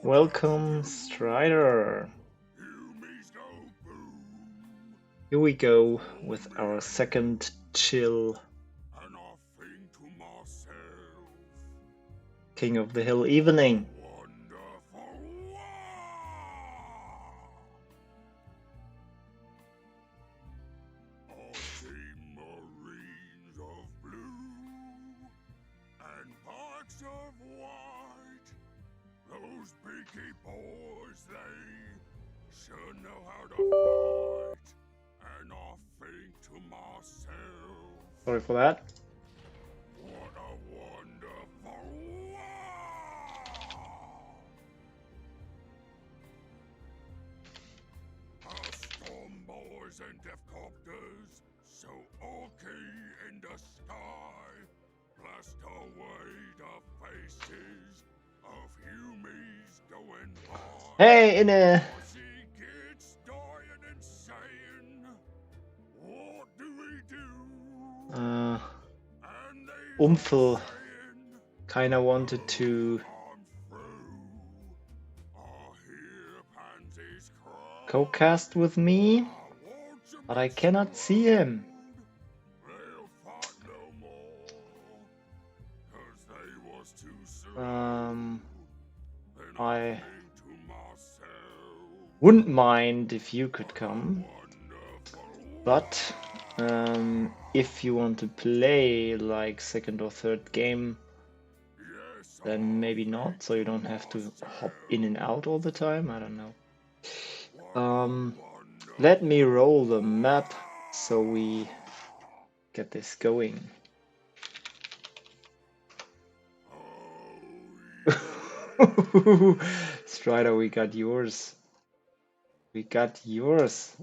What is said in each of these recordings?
Welcome, Strider. Here we go with our second chill King of the Hill evening. Those beaky boys, they sure know how to fight. And I think to myself, Sorry for that. what a wonderful world! Our storm boys and death copters, so orky in the sky, blast away the faces of humies going by. Hey, Inne! Pussy kids dying and saying, what do we do? And they Umfel saying, kinda wanted to I'm through. I hear pansies cry. co-cast with me, I want to but I cannot see him. They'll fight no more, 'cause they was too soon. Then I think to myself, wouldn't mind if you could come, wonderful but if you want to play like second or third game, yes, then maybe not, so you don't have to hop in and out all the time. I don't know. Let me roll the map so we get this going. Strider, we got yours. We got yours.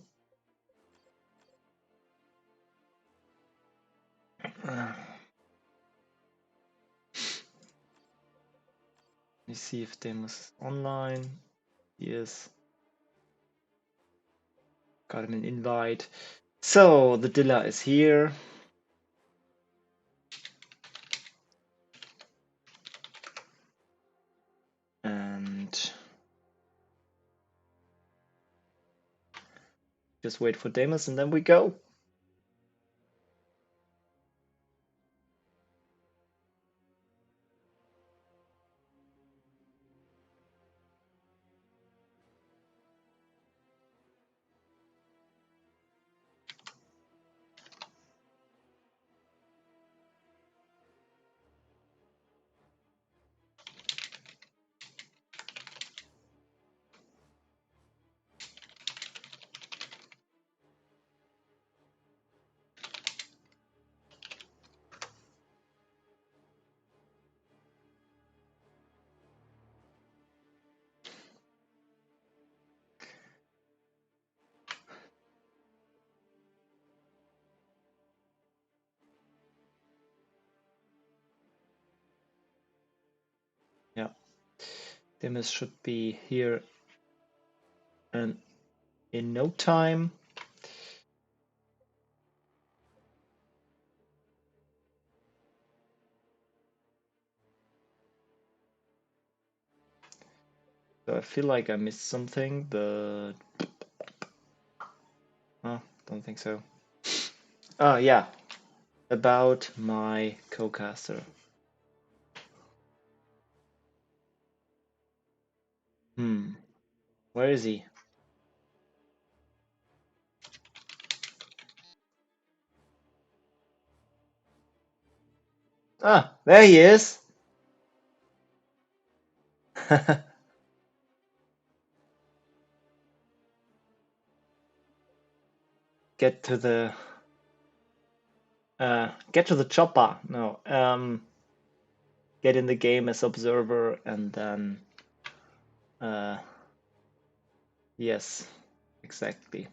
Let me see if Demus is online. He is. Got him an invite. So the Dilla is here. And just wait for Demus and then we go. Yeah, Demus should be here and in no time. So I feel like I missed something, but don't think so. Yeah, about my co-caster. Where is he? Ah, there he is. Get to the chopper. No, get in the game as observer and then yes, exactly.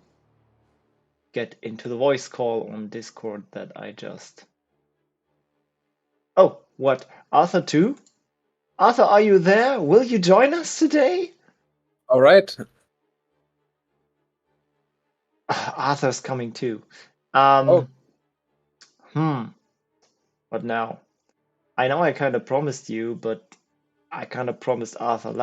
Get into the voice call on Discord that I just. Oh, what? Arthur too? Arthur, are you there? Will you join us today? All right. Arthur's coming too. Oh. What now? I know I kind of promised you, but I kind of promised Arthur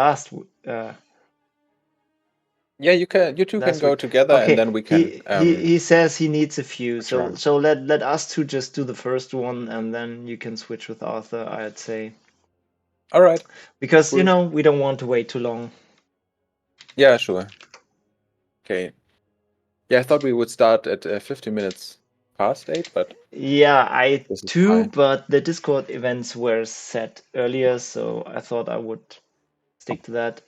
Yeah, you two can last go week. together, and Okay, then we can he says he needs a few, switch so around. so let us two just do the first one, and then you can switch with Arthur, I'd say, All right, because cool. we don't want to wait too long. Yeah, sure. Okay. Yeah, I thought we would start at 50 minutes past 8, but Yeah, I this is too, fine. but the Discord events were set earlier, so I thought I would stick to that.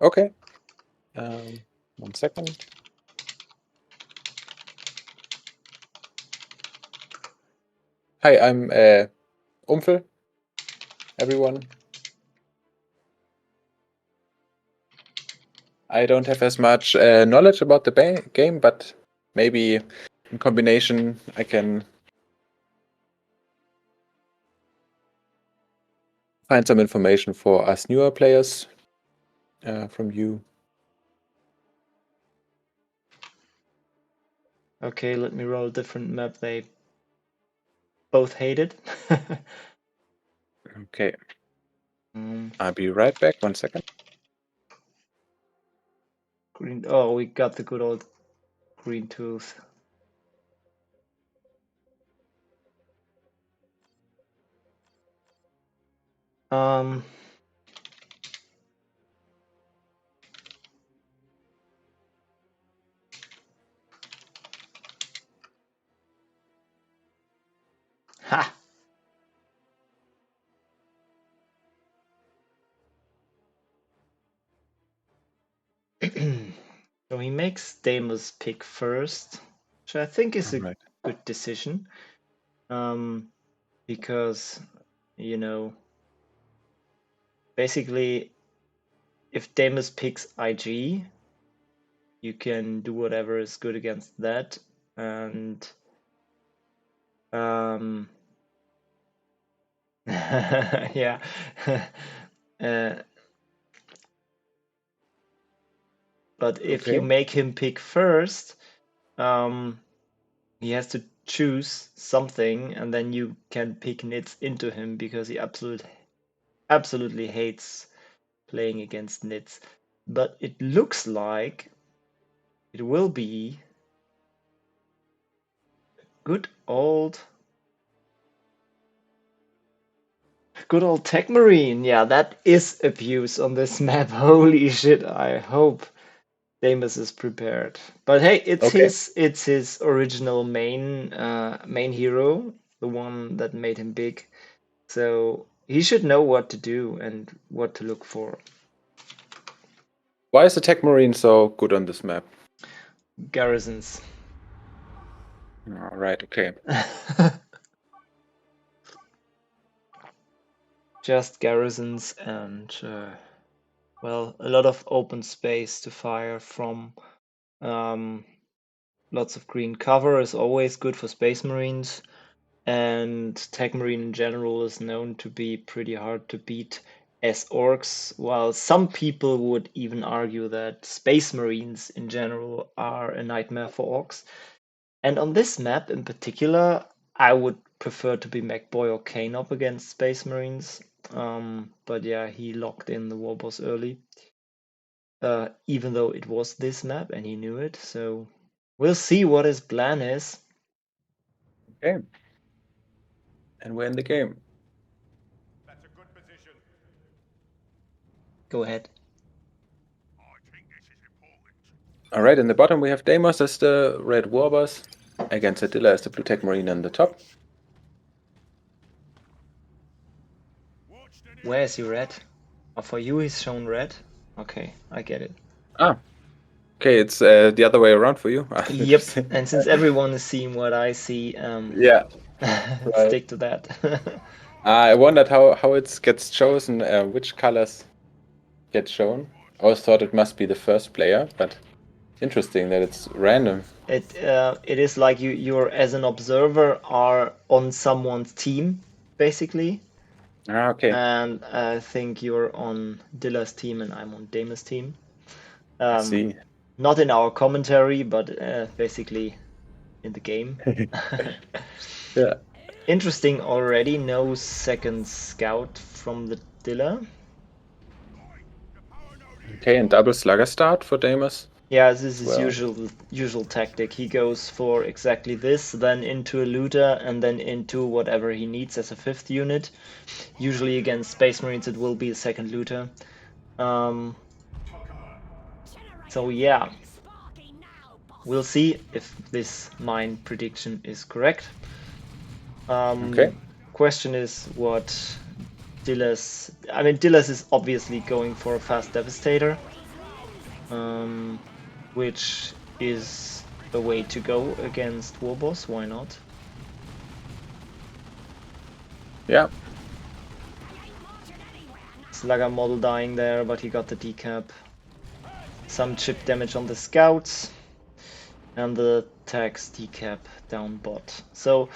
Okay. 1 second. Hi, I'm Umfel, everyone. I don't have as much knowledge about the game, but maybe in combination I can find some information for us newer players from you. Okay, let me roll a different map. They both hate it. Okay, Um, I'll be right back. 1 second. green. Oh, we got the good old green tooth. Um, ha! So he makes Damus pick first, which I think is All a right. good decision. Because, you know, basically, if Damus picks IG, you can do whatever is good against that. And yeah. uh, but if you Okay. make him pick first, he has to choose something, and then you can pick nits into him because he absolutely hates playing against nits. But it looks like it will be good old Tech Marine. Yeah, that is abuse on this map. Holy shit, I hope Damus is prepared. But hey, Okay. it's his original main hero, the one that made him big. So he should know what to do and what to look for. Why is the Tech Marine so good on this map? Garrisons. All right. Okay. Just garrisons and well, a lot of open space to fire from. Lots of green cover is always good for Space Marines, and Tech Marine in general is known to be pretty hard to beat as orcs, while some people would even argue that Space Marines in general are a nightmare for orcs. And on this map in particular, I would prefer to be MacBoy or Canop against Space Marines. But yeah, he locked in the Warboss early, even though it was this map and he knew it. So we'll see what his plan is. Okay. And we're in the game. That's a good position. Go ahead. I think this is important. All right. In the bottom, we have Deimos as the red warboss, against Attila as the blue Tech Marine on the top. Watch the Where is he nearest red? eye. Oh, for you he's shown red. Okay, I get it. Ah, okay. It's the other way around for you. Ah, Yep, interesting. and since everyone is seeing what I see, Yeah. Right. stick to that. I wondered how it gets chosen, which colors get shown. I always thought it must be the first player, but interesting that it's random. It is like you're as an observer are on someone's team, basically. Ah, okay. And I think you're on Dilla's team and I'm on Damus' team. I Um, see. Not in our commentary, but basically in the game. Yeah. Interesting already, no second scout from the Dilla. Okay, and double slugger start for Damus. Yeah, this is Well. usual tactic. He goes for exactly this, then into a looter, and then into whatever he needs as a 5th unit. Usually against Space Marines it will be a second looter. So yeah, we'll see if this mine prediction is correct. Okay. Question is what Dillas... I mean, Dillas is obviously going for a fast Devastator, which is a way to go against Warboss. Why not? Yeah. Slugger model dying there, but he got the decap. Some chip damage on the scouts. And the tax decap down bot. So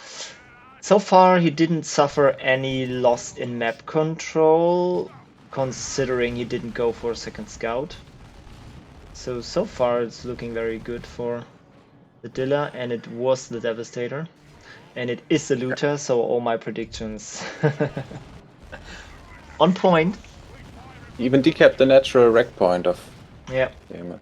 far he didn't suffer any loss in map control, considering he didn't go for a second scout. So far it's looking very good for the Dilla, and it was the Devastator. And it is the looter, so all my predictions on point. Even decapped the natural rec point of Yeah. Damus.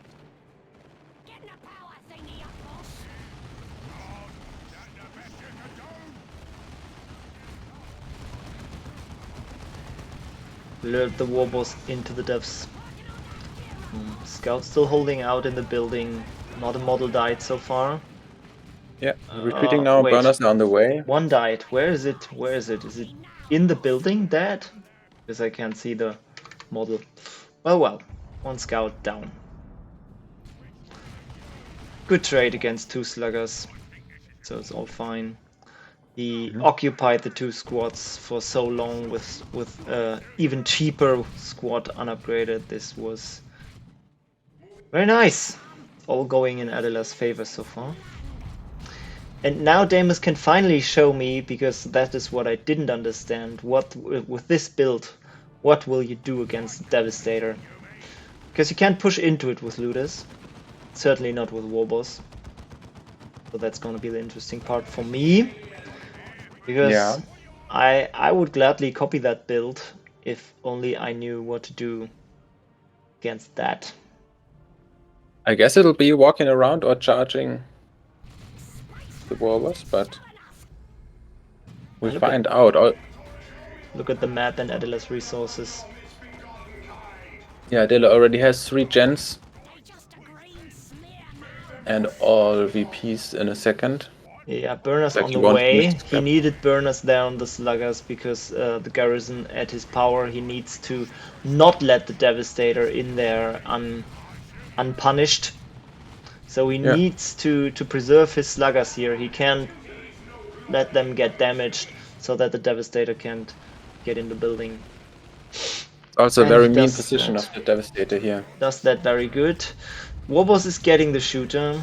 Lured the Warboss into the depths. Scout still holding out in the building. Not a model died so far. Yeah, retreating now. Wait. Burners are on the way. One died. Where is it? Where is it? Is it in the building dead? Because I can't see the model. Well. One scout down. Good trade against 2 sluggers. So it's all fine. He occupied the 2 squads for so long with even cheaper squad unupgraded. This was very nice. All going in Adila's favor so far. And now Damus can finally show me, because that is what I didn't understand, what with this build, what will you do against Devastator? Because you can't push into it with looters. Certainly not with Warboss. So that's gonna be the interesting part for me. Because Yeah. I would gladly copy that build if only I knew what to do against that. I guess it'll be walking around or charging the Warboss, but we'll find out. Look at the map and Adila's resources. Yeah, Dilla already has 3 gens and all VPs in a second. Yeah, burners Like on he the wants way. to He needed burners there on the sluggers because the garrison at his power. He needs to not let the Devastator in there unpunished. So he needs to preserve his sluggers here. He can't let them get damaged so that the Devastator can't get in the building. Also a And very he mean does position that. of the Devastator here. Does that very good. Warboss is getting the shooter,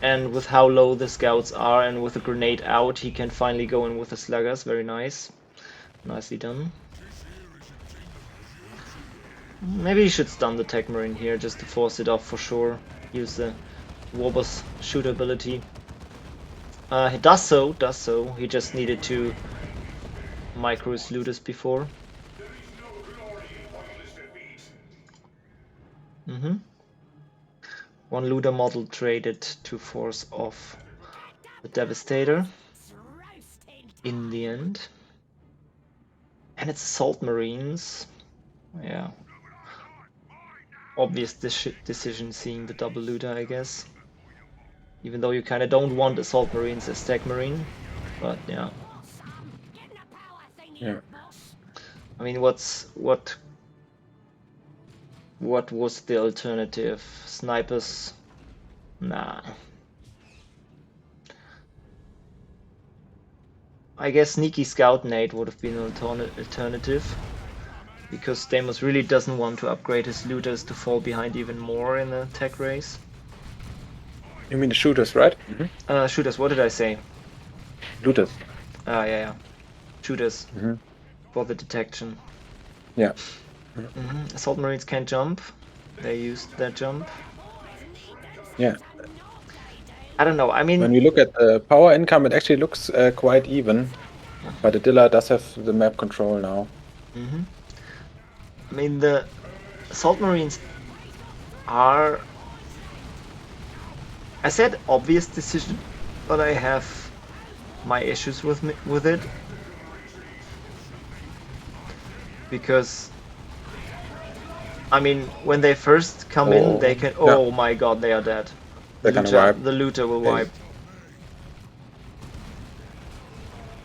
and with how low the scouts are and with the grenade out, he can finally go in with the sluggers. Very nice. Nicely done. Maybe he should stun the Tech Marine here just to force it off for sure. Use the Warboss shooter ability. He does so. He just needed to micro his looters before. One looter model traded to force off the Devastator in the end. And it's Assault Marines. Yeah. Obvious decision seeing the double looter, I guess. Even though you kind of don't want Assault Marines as Tech Marine. But yeah. Yeah. I mean, what was the alternative? Snipers? Nah. I guess Sneaky Scout Nade would have been an alternative. Because Deimos really doesn't want to upgrade his looters to fall behind even more in the tech race. You mean the shooters, right? Shooters, what did I say? Looters. Yeah. Shooters. For the detection. Yeah. Assault Marines can't jump. They used that jump. Yeah. I don't know, I mean... When we look at the power income, it actually looks quite even. But Adilla does have the map control now. I mean, the Assault Marines are, I said obvious decision, but I have my issues with it. Because, I mean, when they first come in, they can... Oh my god, they are dead. They're gonna wipe. The looter will Okay. wipe.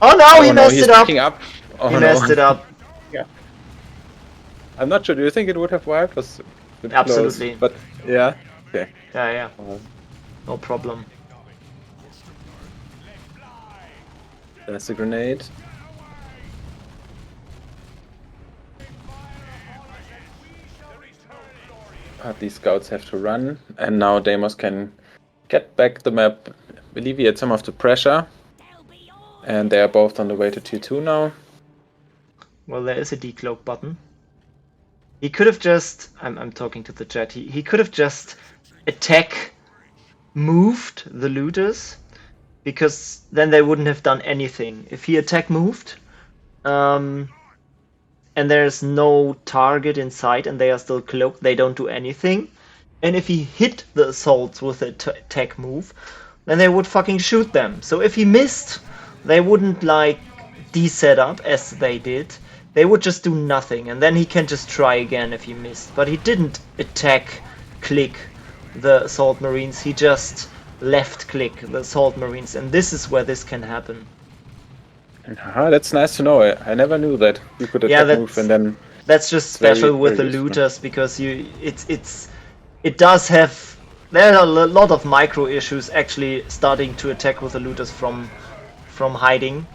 Oh no, he messed he's it up! picking up. Oh He no. messed it up. Yeah. I'm not sure. Do you think it would have wiped? Was a bit Absolutely. close, but yeah. Okay. Yeah. No problem. There's a grenade. But these scouts have to run, and now Deimos can get back the map, alleviate some of the pressure. And they are both on the way to Tier 2 now. Well, there is a decloak button. He could have just... I'm talking to the chat. He could have just moved the looters, because then they wouldn't have done anything. If he moved, and there's no target in sight and they are still cloaked, they don't do anything. And if he hit the assaults with a tech move, then they would fucking shoot them. So if he missed, they wouldn't like de-set up as they did. They would just do nothing, and then he can just try again if he missed. But he didn't click the assault marines, he just left click the assault marines, and this is where this can happen. That's nice to know. I never knew that you could attack move and then. That's just special with the looters, because it does have... There are a lot of micro issues actually starting to attack with the looters from hiding.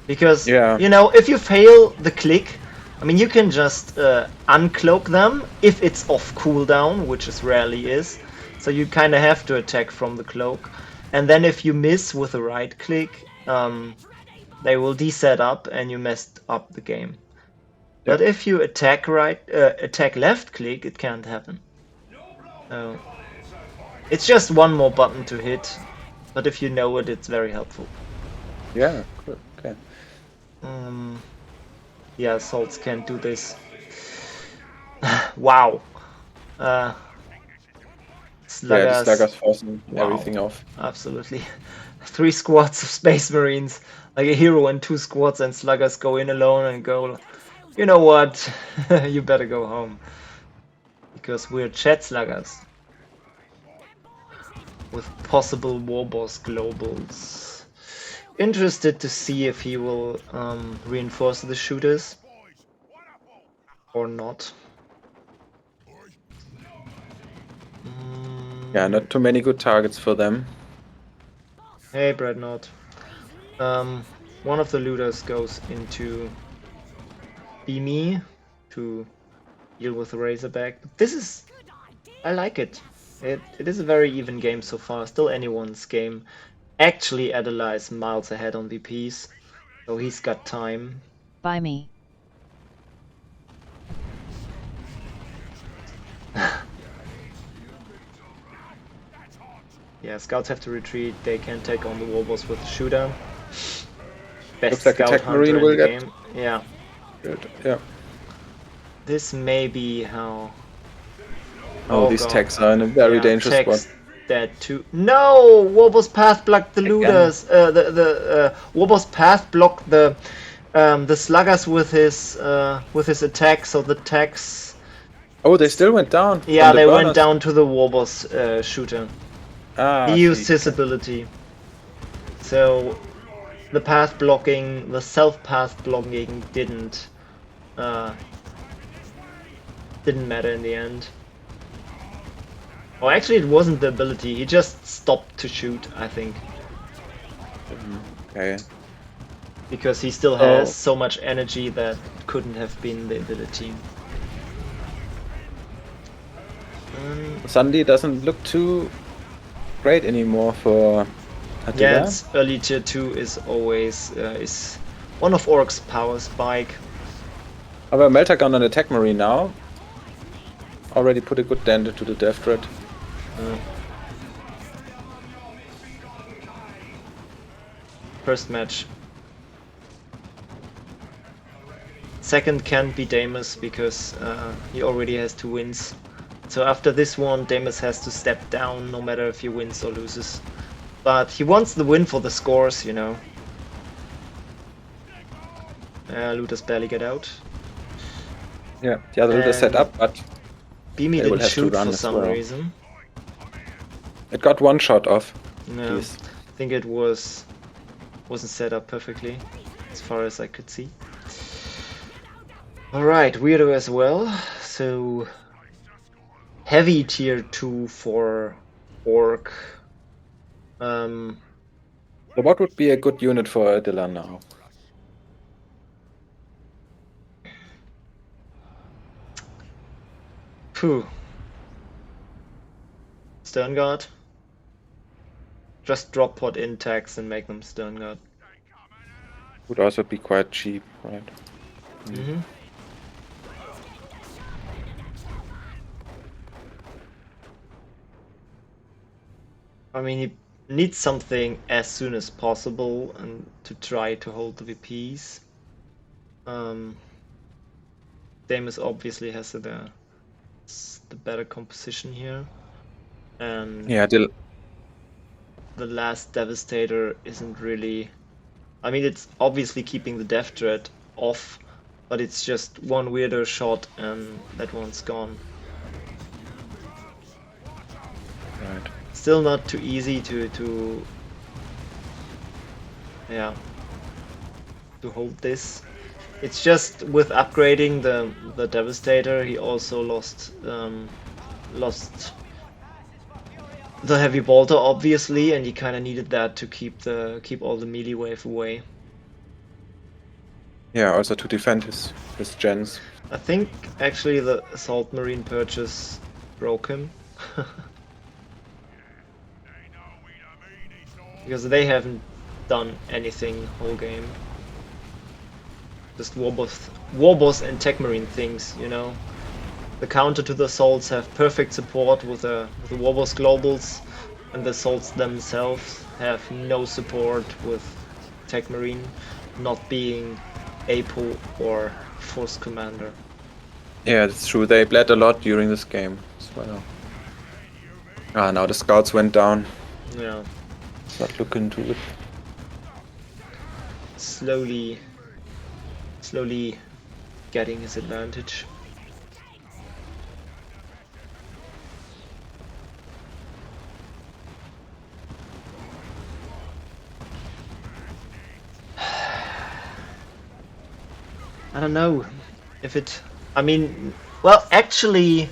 Because, you know, if you fail the click, I mean, you can just uncloak them if it's off cooldown, which it rarely is. So you kind of have to attack from the cloak. And then if you miss with a right click, they will de-set up and you messed up the game. But if you attack left click, it can't happen. It's just one more button to hit, but if you know it, it's very helpful. Yeah, cool. Okay. Yeah, assaults can't do this. Wow. Sluggers. Yeah, the sluggers forcing everything off. Absolutely. 3 squads of Space Marines, like a hero and 2 squads, and sluggers go in alone and go, you know what, you better go home. Because we're chat sluggers. With possible warboss globals. Interested to see if he will reinforce the shooters. Or not. Yeah, not too many good targets for them. Hey, Breadnought. One of the looters goes into me to deal with the Razorback. This is... I like it. It is a very even game so far. Still anyone's game. Actually, Adela is miles ahead on VPs, so he's got time. By me. Yeah, scouts have to retreat. They can take on the warboss with the shooter. Best Looks like scout Tech hunter Marine in will the get. game. Yeah. Good. Yeah. This may be how... Oh, these techs are in a very dangerous spot. Dead too. No! Warboss path blocked the looters. Warboss path blocked the sluggers with his attack. So the techs. Oh, they still went down. Yeah, they went down to the Warboss shooter. He used his ability. So the path blocking, the self path blocking didn't matter in the end. Oh, actually, it wasn't the ability. He just stopped to shoot, I think. Okay. Because he still has so much energy that couldn't have been the ability. Sunday doesn't look too great anymore for Attila. Yeah, it's early tier 2 is always is one of Orc's power spike. Aber Meltagun on attack marine now. Already put a good dent into the death threat. First match. Second can't be Damus because he already has 2 wins. So after this one, Damus has to step down no matter if he wins or loses. But he wants the win for the scores, you know. Looters barely get out. Yeah, the other looter set up, but Beamy they will didn't have to shoot run for as some well. reason. It got one shot off. No, Please. I think it wasn't set up perfectly, as far as I could see. Alright, Weirdo as well. So heavy tier 2 for Orc. So what would be a good unit for Attila now? Phew. Stern Guard. Just drop pod in tags and make them Stern Guard. Would also be quite cheap, right? Mm-hmm. I mean, he needs something as soon as possible and to try to hold the VPs. Damus obviously has the better composition here, and Yeah, the last Devastator isn't really. I mean, it's obviously keeping the Death Threat off, but it's just one weirder shot and that one's gone. right. Still not too easy to hold this. It's just with upgrading the Devastator, he also lost the heavy bolter obviously, and he kind of needed that to keep all the melee wave away. Yeah, also to defend his gens. I think actually the Assault Marine purchase broke him. Because they haven't done anything whole game. Just Warboss and Tech Marine things, you know. The counter to the Assaults have perfect support with the Warboss Globals, and the Assaults themselves have no support with Tech Marine not being APO or Force Commander. Yeah, that's true. They bled a lot during this game as well. Ah, now the scouts went down. Yeah. Let's not look into it. Slowly getting his advantage. I don't know if it. I mean, well, actually,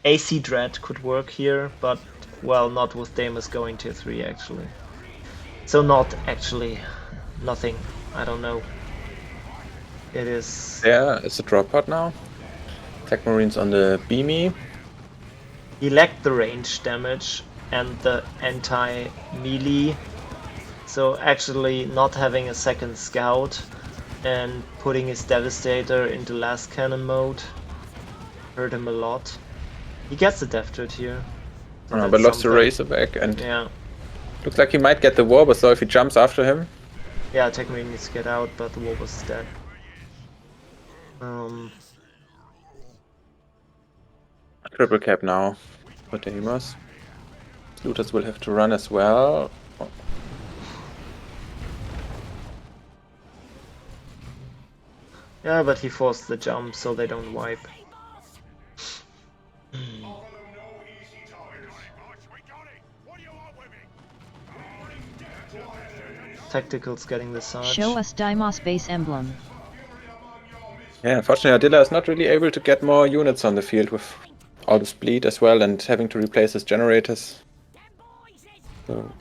AC Dread could work here, but well, not with Damus going tier 3 actually. So not actually, nothing. I don't know. It is. There is a drop pod now. Tech Marines on the Beamy. He lacked the range damage and the anti-melee. So actually not having a second scout and putting his Devastator into last cannon mode hurt him a lot. He gets the Death Threat here. So But lost the something. Razorback, and Yeah. looks like he might get the Warboss, so if he jumps after him. Yeah, Tech Marine needs to get out, but the Warboss is dead. Triple cap now for Deimos. Looters will have to run as well. Oh. Yeah, but he forced the jump so they don't wipe. Tactical's getting the Sarge. Show us Deimos base emblem. Yeah, unfortunately Attila is not really able to get more units on the field with all this bleed as well and having to replace his generators. So.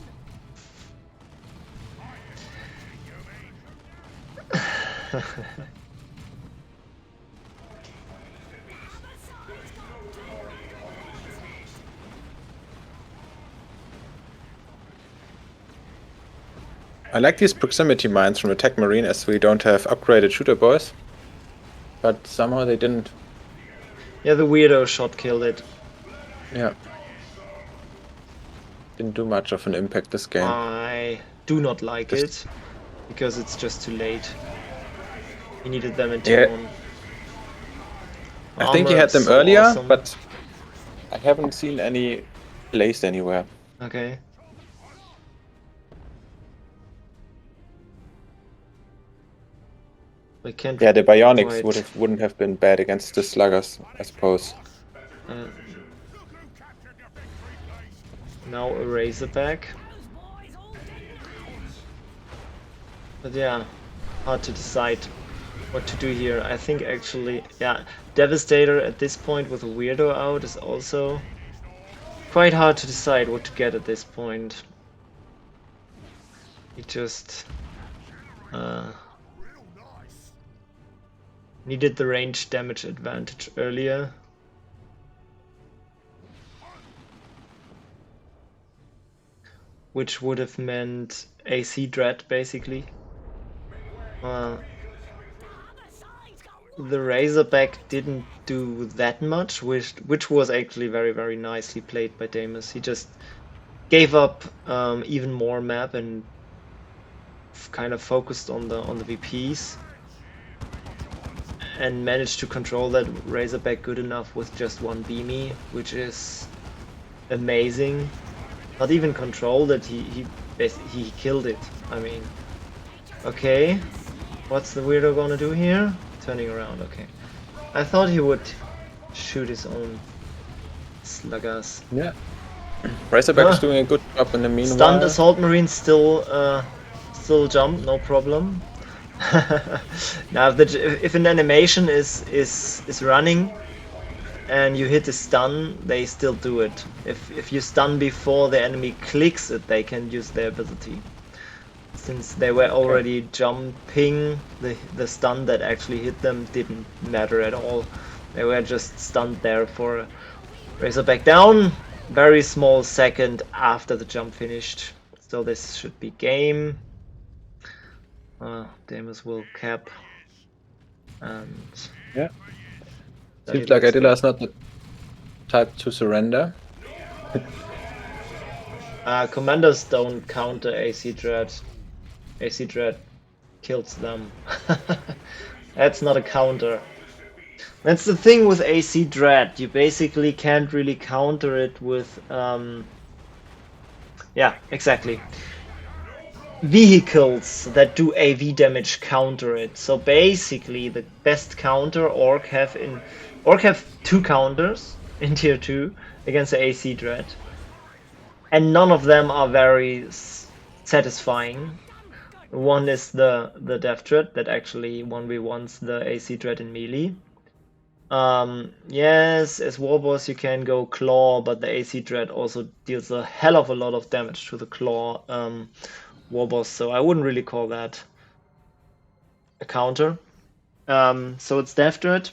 I like these proximity mines from Attack Marine as we don't have upgraded shooter boys. But somehow they didn't. Yeah, the weirdo shot killed it. Yeah. Didn't do much of an impact this game. I do not like it, because it's just too late. He needed them in Yeah. turn 1. I think he Armor, had them so earlier, awesome. but I haven't seen any placed anywhere. Okay. We can't Yeah, the bionics quite... wouldn't have been bad against the sluggers, I suppose. Now a Razorback. But yeah, hard to decide what to do here. I think actually, yeah, Devastator at this point with a Weirdo out is also quite hard to decide what to get at this point. He just needed the range damage advantage earlier. Which would have meant AC Dread, basically. The Razorback didn't do that much, which was actually very, very nicely played by Damus. He just gave up even more map and kind of focused on the VPs and managed to control that Razorback good enough with just one Beamy, which is amazing. Not even controlled it, he killed it. I mean, okay, what's the Weirdo gonna do here? Turning around, okay. I thought he would shoot his own sluggers. Yeah. Razorback's doing a good job in the meanwhile. Stunned Assault Marine still jump, no problem. Now if an animation is running and you hit a stun, they still do it. If you stun before the enemy clicks it, they can use their ability. Since they were already jumping, the stun that actually hit them didn't matter at all. They were just stunned there for Razorback down. Very small second after the jump finished. So this should be game. Damus will cap. And yeah. Seems like Adila is not the type to surrender. Commanders don't counter AC Dread. AC Dread kills them. That's not a counter. That's the thing with AC Dread. You basically can't really counter it with... yeah, exactly. Vehicles that do AV damage counter it. So basically the best counter Orc have 2 counters in tier 2 against the AC Dread. And none of them are very satisfying. One is the Death Dread that actually 1v1s the AC Dread in melee. Yes, as Warboss you can go Claw, but the AC Dread also deals a hell of a lot of damage to the Claw Warboss, so I wouldn't really call that a counter. So it's Death Dread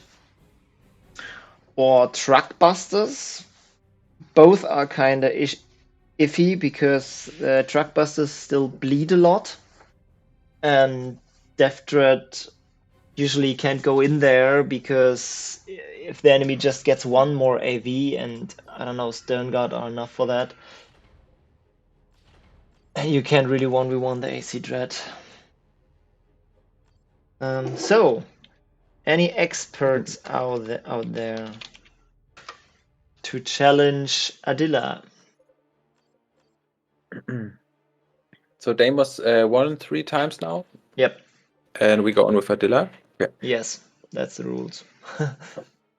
or Truck Busters. Both are kinda iffy because Truck Busters still bleed a lot, and Death Dread usually can't go in there because if the enemy just gets one more AV, and I don't know, Stern Guard are enough for that, you can't really 1v1 the AC Dread. So, any experts out there to challenge Adila? So Deimos won 3 times now. Yep. And we go on with Adila. Yeah. Yes, that's the rules.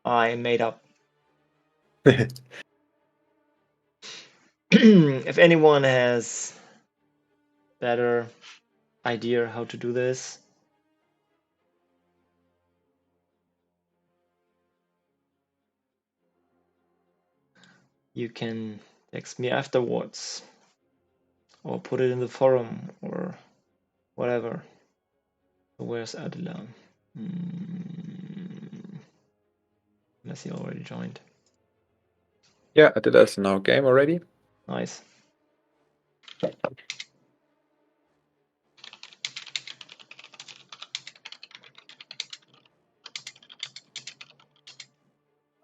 I made up. If anyone has better idea how to do this, you can text me afterwards or put it in the forum or whatever. Where's Adila? Unless he already joined. Yeah, Adila is now game already. Nice.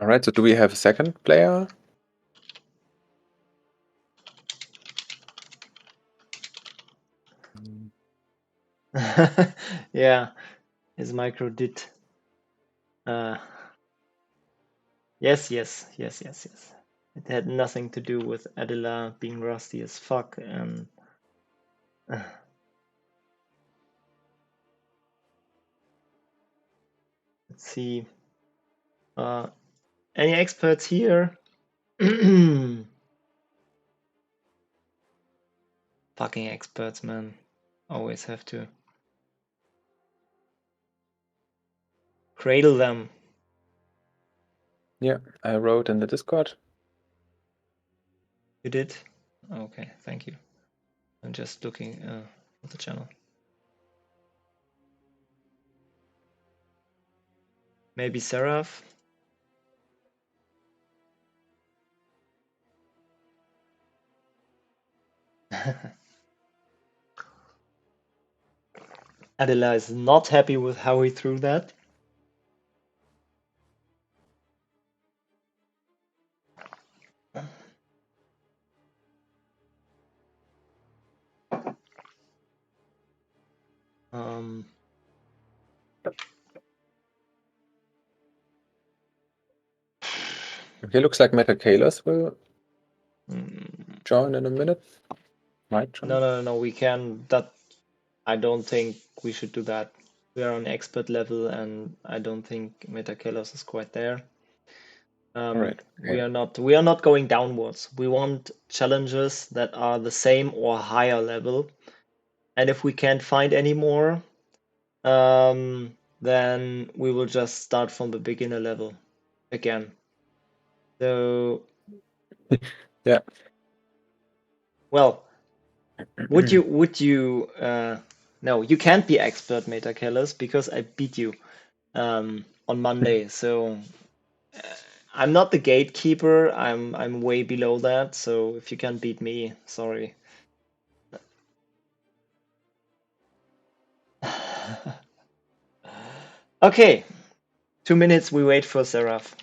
All right, so do we have a second player? Yeah, His micro did. Yes. It had nothing to do with Adela being rusty as fuck and let's see. Any experts here? Fucking experts, man. Always have to cradle them. Yeah, I wrote in the Discord. You did? Okay, thank you. I'm just looking at the channel. Maybe Seraph? Adela is not happy with how he threw that. Okay, looks like Metakalos will mm, join in a minute. Might join. no, we can. That I don't think we should do that. We are on expert level, and I don't think Metakelos is quite there. All right. We Okay. are not going downwards. We want challenges that are the same or higher level. And if we can't find any more, then we will just start from the beginner level again. So, Yeah. well, would you no, you can't be expert Metakelos because I beat you on Monday. So I'm not the gatekeeper. I'm way below that. So if you can't beat me, sorry. Okay, 2 minutes. We wait for Seraph.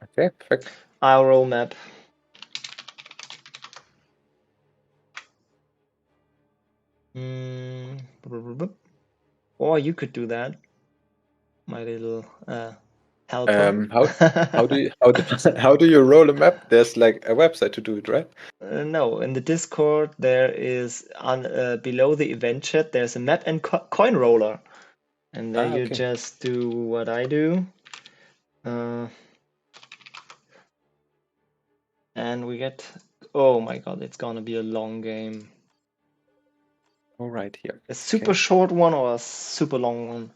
Okay, perfect. I'll roll map. Or you could do that, my little helper. How do you roll a map? There's like a website to do it, right? No, in the Discord there is on below the event chat there's a map and coin roller, and there you Okay. just do what I do, and we get. Oh my god, it's gonna be a long game. All right, here. A super short one or a super long one.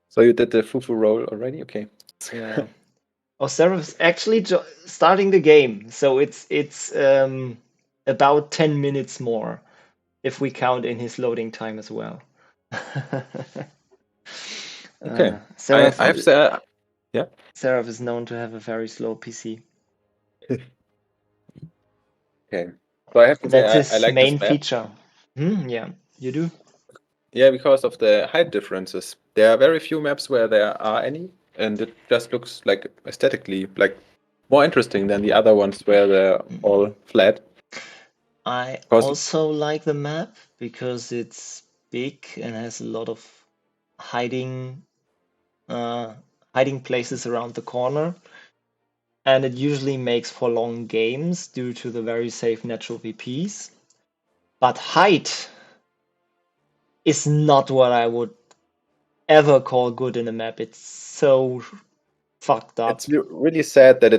So you did the fufu roll already? Okay. Yeah. Oh, Seraph's actually starting the game, so it's about 10 minutes more if we count in his loading time as well. Okay. Seraph, I have the yeah. Seraph is known to have a very slow PC. Okay. So I have to say That's I his like this main map. feature. Yeah, you do. Yeah, because of the height differences. There are very few maps where there are any, and it just looks like aesthetically like more interesting than the other ones where they're all flat. I Because also like the map because it's big and has a lot of hiding hiding places around the corner. And it usually makes for long games due to the very safe natural VPs. But height is not what I would ever call good in a map. It's so fucked up. it's really sad that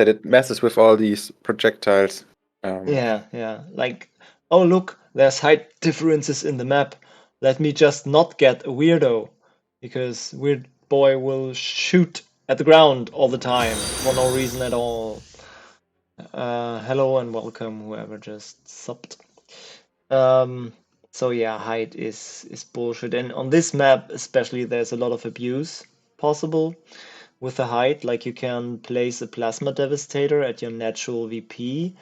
it messes with all these projectiles. Yeah. Like, oh look, there's height differences in the map. Let me just not get a weirdo, because weird boy will shoot at the ground all the time for no reason at all. Hello and welcome, whoever just subbed. So yeah, height is bullshit. And on this map especially, there's a lot of abuse possible with the height. Like you can place a plasma devastator at your natural VP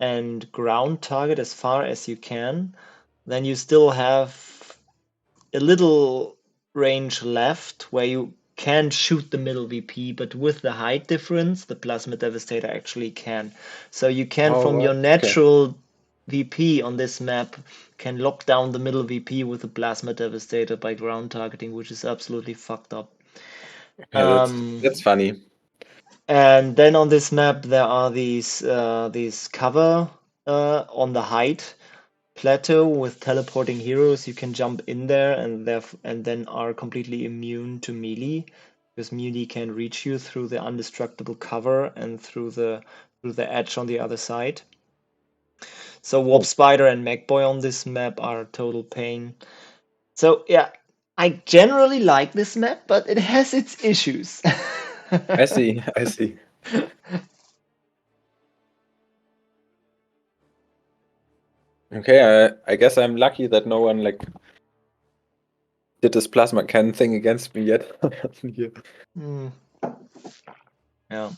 and ground target as far as you can. Then you still have a little range left where you can shoot the middle VP, but with the height difference, the plasma devastator actually can. So you can Oh, from your what? Okay. natural VP on this map can lock down the middle VP with a Plasma Devastator by ground targeting, which is absolutely fucked up. Yeah, that's funny. And then on this map there are these cover on the height plateau with teleporting heroes. You can jump in there and then are completely immune to melee, because melee can reach you through the indestructible cover and through the edge on the other side. So Warp Oh, Spider and Magboy on this map are total pain. So yeah, I generally like this map, but it has its issues. I see. I see. Okay, I guess I'm lucky that no one like did this plasma cannon thing against me yet. Here. Hmm. Yeah.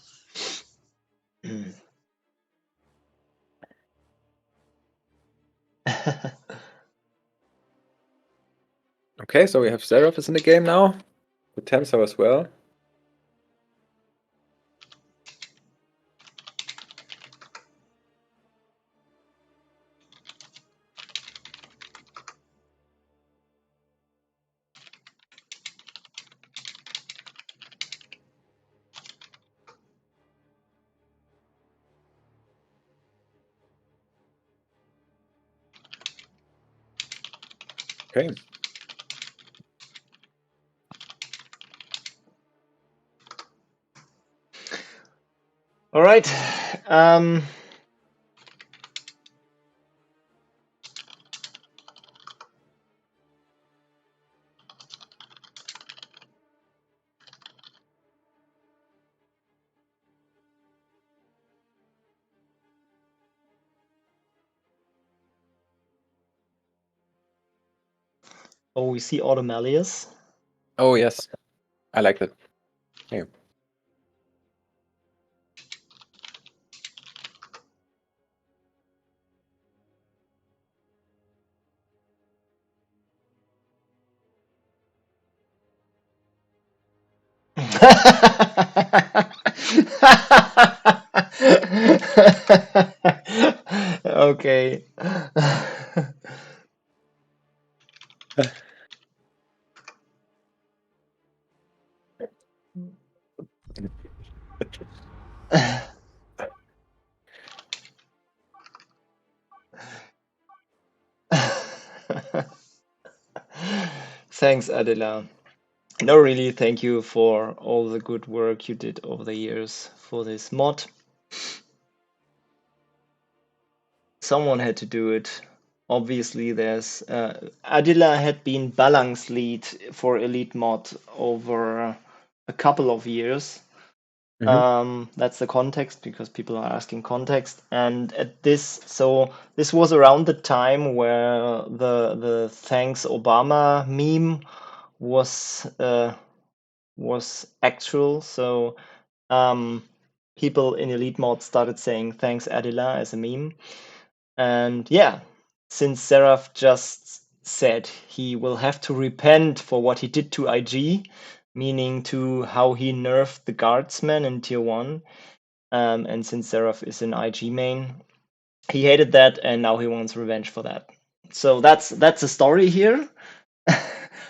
Okay, so we have Seraph is in the game now. With Tensor as well. Okay. All right. Oh, we see Automalius. Oh yes, I like that. Okay. Okay. Thanks, Adela. No, really, thank you for all the good work you did over the years for this mod. Someone had to do it. Obviously, there's Adila had been balance lead for Elite Mod over a couple of years. That's the context, because people are asking context. And at this was around the time where the thanks Obama meme was actual. So people in Elite Mod started saying thanks Adila as a meme. And yeah, since Seraph just said he will have to repent for what he did to IG, meaning to how he nerfed the guardsman in tier 1, and since Seraph is an IG main, he hated that and now he wants revenge for that. So that's a story here.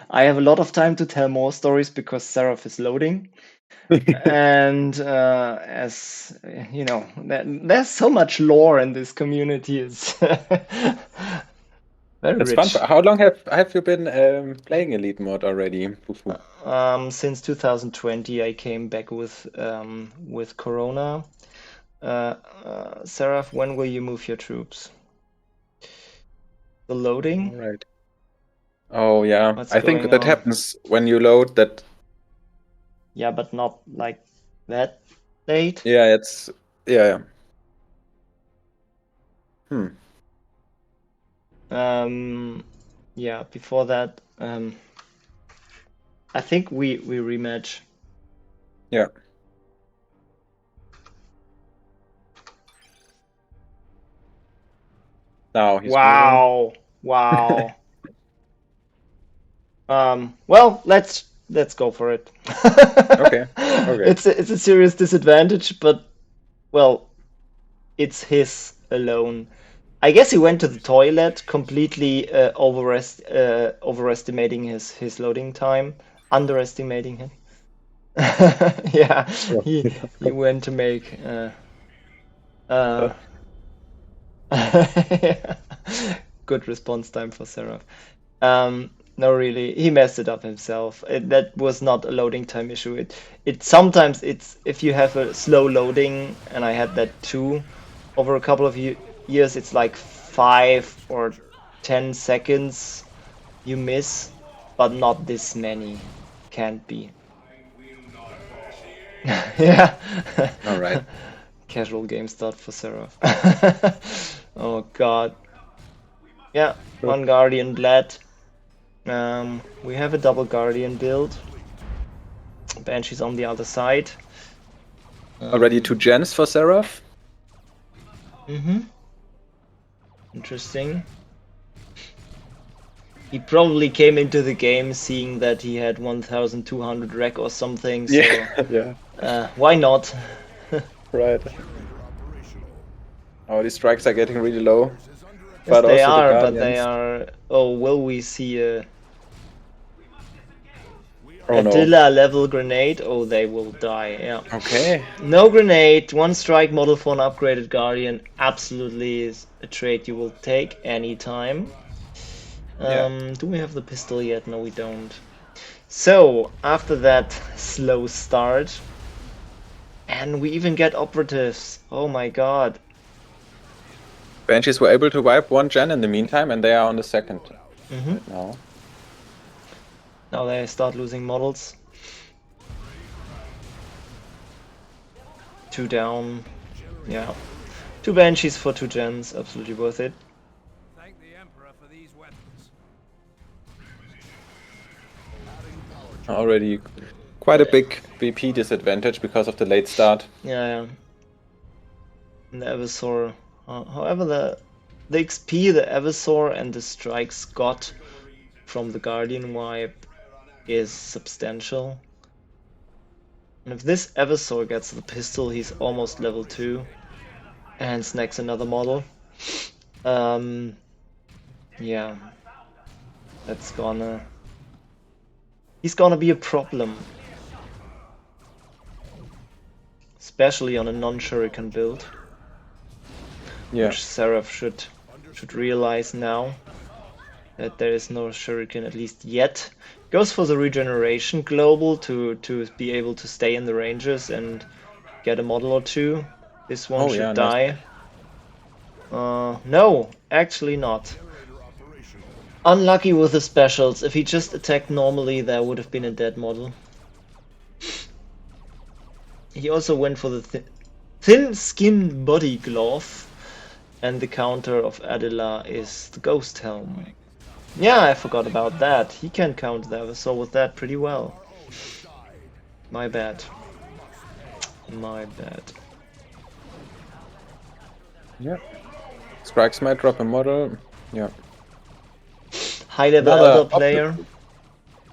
I have a lot of time to tell more stories because Seraph is loading. And as you know, there's so much lore in this community. It's very That's fun. rich. How long have you been playing Elite Mode already, Fufu? Since 2020, I came back with Corona. Seraph, when will you move your troops? The loading? All right. Oh yeah, What's I think going that on? happens when you load that. Yeah, but not like that date. Yeah, it's yeah. Hmm. Yeah, before that, I think we rematch. Yeah. Now he's moving. Wow, wow. Well, let's go for it. Okay. Okay. It's a serious disadvantage, but well, it's his alone. I guess he went to the toilet, completely overestimating his loading time, underestimating him. Yeah, he went to make uh, good response time for Seraph. No, really, he messed it up himself. That was not a loading time issue. It sometimes it's if you have a slow loading, and I had that too. Over a couple of years, it's like 5 or 10 seconds you miss, but not this many. Can't be. Yeah. All right. Casual game start for Seraph. Oh God. Yeah, one Guardian bled. We have a double Guardian build. Banshee's on the other side. Already 2 gens for Seraph. Interesting. He probably came into the game seeing that he had 1200 rec or something, so Yeah. why not? Right. Oh, these strikes are getting really low. Yes, But they also the are, but they Guardians. are. Oh, will we see a Oh no. Dilla level grenade? Oh, they will die. Yeah. Okay. No grenade, one strike model for an upgraded Guardian absolutely is a trade you will take anytime. Yeah. Do we have the pistol yet? No, we don't. So, after that slow start, and we even get operatives. Oh my god. Banshees were able to wipe 1 gen in the meantime, and they are on the second right now. Now they start losing models. 2 down. Yeah. 2 Banshees for 2 gens, absolutely worth it. Thank the Emperor for these weapons. Already quite a big BP disadvantage because of the late start. Yeah. And the Eversor. However, the XP the Eversor and the strikes got from the Guardian wipe is substantial. And if this Eversor gets the pistol, he's almost level 2 and snacks another model. Yeah, that's gonna... He's gonna be a problem. Especially on a non-shuriken build. Yeah. Which Seraph should realize now. That there is no shuriken, at least yet. Goes for the regeneration global to be able to stay in the ranges and get a model or 2. This one should yeah, die. nice. No, actually not. Unlucky with the specials. If he just attacked normally, there would have been a dead model. He also went for the thin skin body glove, and the counter of Adela is the ghost helm. Yeah, I forgot about that. He can count the Eversor with that pretty well. My bad. My bad. Yeah. Strikes might drop a model. Yeah. High level Another Elder player.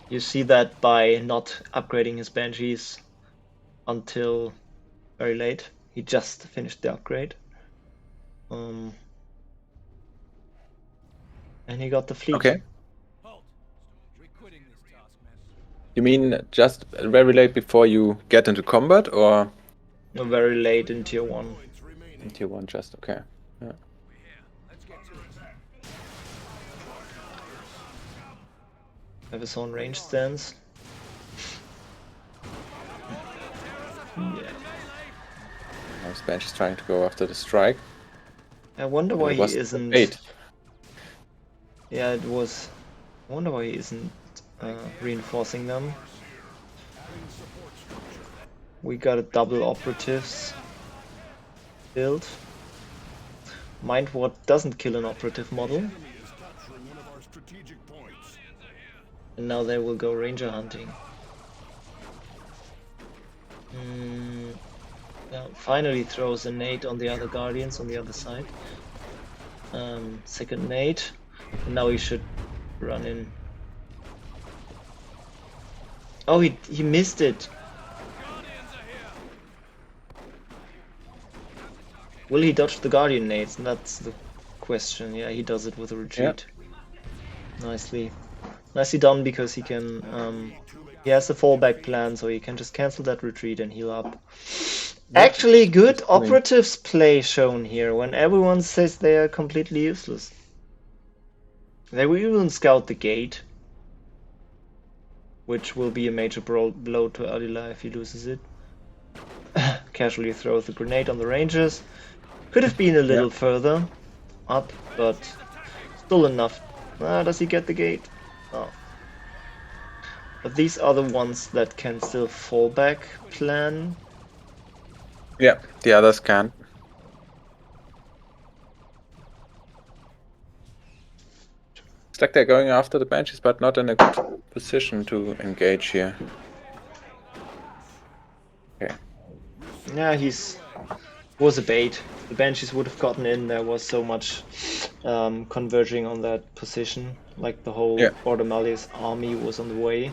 You see that by not upgrading his Banshees until very late. He just finished the upgrade. And he got the fleet. Okay. Halt! We're quitting this task, men. You mean just very late before you get into combat, or Very late in tier 1. in tier 1 just? Okay. Yeah. Let's get to it. Have his own range stance. Yeah. Now Spanch is trying to go after the strike. I wonder why he was isn't... 8. Yeah, it was... I wonder why he isn't reinforcing them. We got a double operatives build. Mind what doesn't kill an operative model. And now they will go ranger hunting. Yeah, finally throws a nade on the other guardians on the other side. Second nade. And now he should run in. Oh, he missed it. Will he dodge the guardian nades? That's the question. Yeah, he does it with a Yeah. retreat. Nicely done, because he can he has a fallback plan, so he can just cancel that retreat and heal up. Yeah. Actually, good He's doing- operatives play shown here when everyone says they are completely useless. They will even scout the gate, which will be a major blow to Adila if he loses it. Casually throws the grenade on the rangers. Could have been a Yeah. little further up, but still enough. Does he get the gate? Oh. But these are the ones that can still fall back plan. Yeah, the others can. It's like they're going after the Banshees, but not in a good position to engage here. Okay. Yeah, was a bait. The Banshees would have gotten in. There was so much converging on that position. Like the whole Yeah. Ordamali's army was on the way.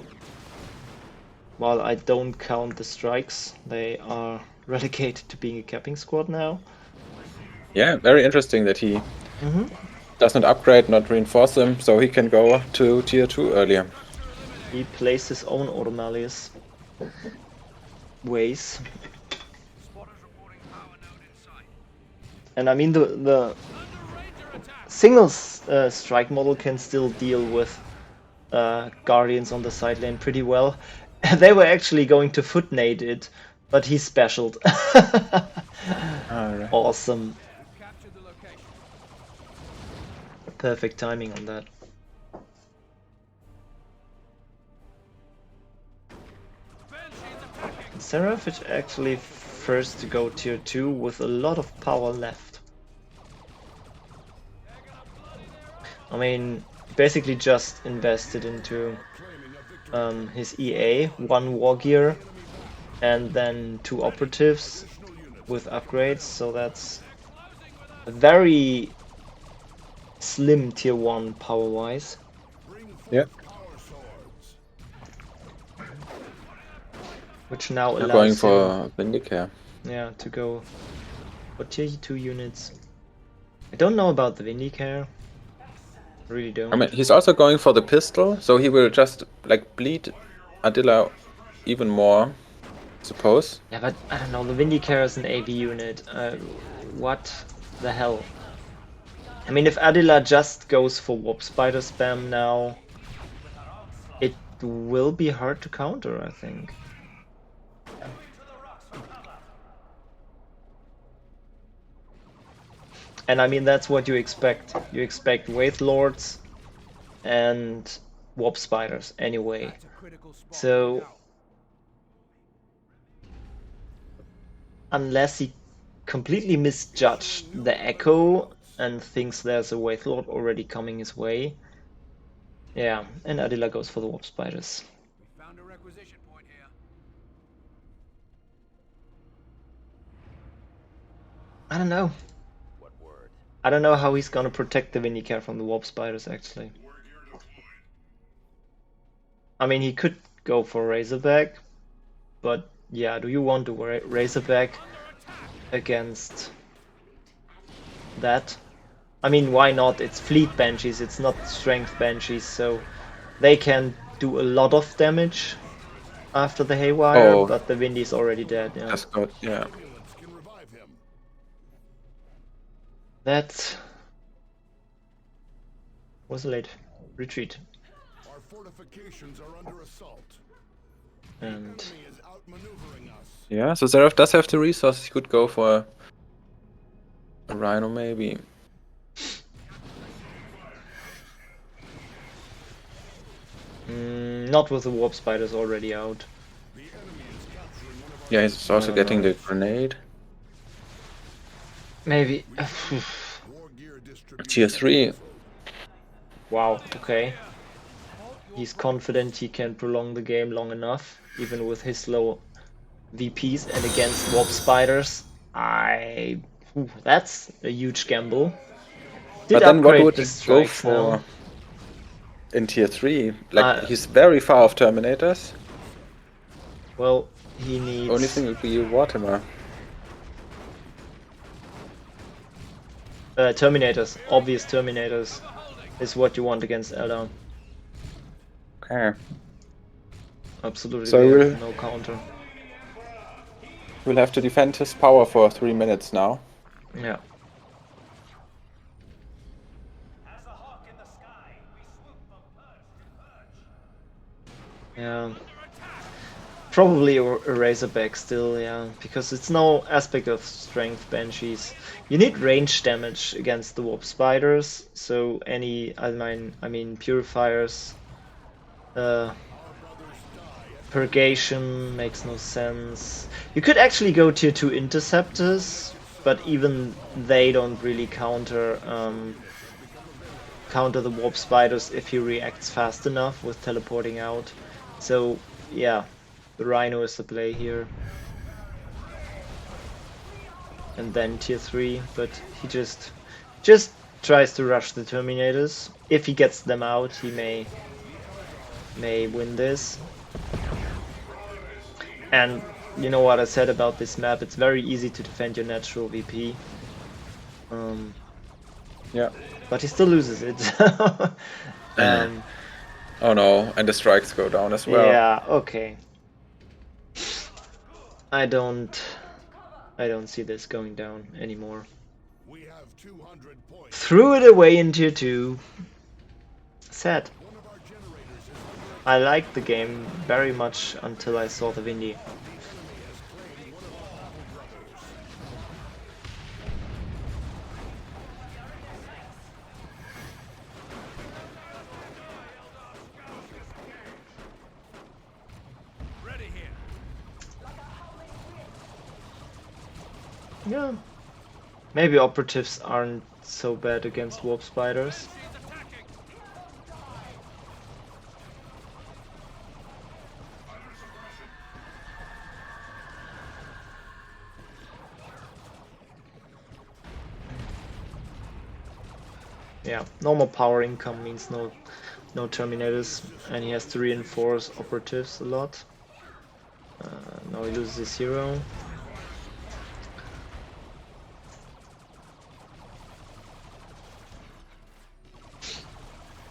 While I don't count the strikes, they are relegated to being a capping squad now. Yeah, very interesting that he Mm-hmm. does not upgrade, not reinforce them, so he can go to tier 2 earlier. He plays his own Ordamali's ways. And I mean the single strike model can still deal with Guardians on the side lane pretty well. They were actually going to foot nade it, but he specialed. Alright. Awesome. Perfect timing on that. Seraph is actually first to go tier 2 with a lot of power left. I mean, basically just invested into his EA, 1 war gear, and then 2 operatives with upgrades, so that's a very slim tier 1 power wise. Yeah. Which now They're allows going him, for Vindicare. yeah, to go for tier 2 units. I don't know about the Vindicare. Really don't. I mean, he's also going for the pistol, so he will just like bleed Adila even more, I suppose. Yeah, but I don't know, the Vindicare is an AV unit. What the hell? I mean, if Adila just goes for Warp Spider spam now, it will be hard to counter, I think. And I mean, that's what you expect. You expect Wraith Lords and Warp Spiders anyway. So, unless he completely misjudged the Echo and thinks there's a Wraith Lord already coming his way, yeah, and Adila goes for the Warp Spiders. Found a requisition point here. I don't know. I don't know how he's gonna protect the Vindicare from the Warp Spiders, actually. I mean, he could go for Razorback, but yeah, do you want to Razorback against that? I mean, why not? It's Fleet Banshees, it's not Strength Banshees, so they can do a lot of damage after the Haywire, Oh. but the Windy's already dead, yeah. That's good, yeah. That was late. Retreat. Our fortifications are under assault. And Enemy is outmaneuvering us. Yeah, so Seraph does have the resources. He could go for a Rhino, maybe. not with the Warp Spiders already out. Yeah, he's also don't getting know. the grenade. Maybe. War gear Tier 3. Wow, okay. He's confident he can prolong the game long enough, even with his low VPs and against Warp Spiders. That's a huge gamble. Did But then what upgrade would the he go strikes for now. in tier 3? Like, Uh, he's very far off Terminators. Well, he needs... Only thing would be Warhammer. Terminators, obvious Terminators, is what you want against Eldar. Okay. Absolutely, So they have we'll no counter. have to defend his power for 3 minutes now. Yeah. Yeah. Probably a Razorback still, yeah, because it's no aspect of strength Banshees. You need range damage against the Warp Spiders, so any, I mean Purifiers, Purgation makes no sense. You could actually go tier 2 Interceptors, but even they don't really counter the Warp Spiders if he reacts fast enough with teleporting out. So yeah, the Rhino is the play here. And then tier 3, but he just tries to rush the Terminators. If he gets them out, he may win this. And you know what I said about this map, it's very easy to defend your natural VP. Yeah. But he still loses it. Oh no, and the strikes go down as well. Yeah, okay. I don't see this going down anymore. We have 200 points. Threw it away in tier 2. Sad. I liked the game very much until I saw the Windy. Yeah. Maybe operatives aren't so bad against warp spiders. Yeah, normal power income means no terminators, and he has to reinforce operatives a lot. Now he loses his hero.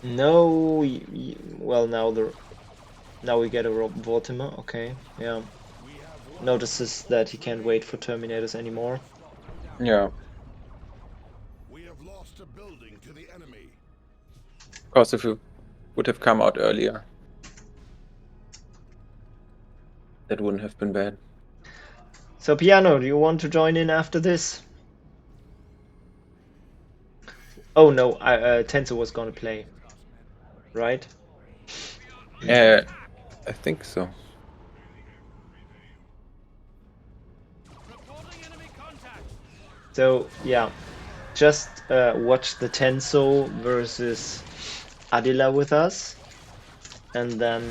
No, well now we get a Vortimer. Okay, yeah. Notices that he can't wait for terminators anymore. Yeah. We have lost a building to the enemy. Of course, if you would have come out earlier, that wouldn't have been bad. So Piano, do you want to join in after this? Oh no, Tensor was gonna play, right? I think so. So yeah, just watch the Tenso versus Adila with us, and then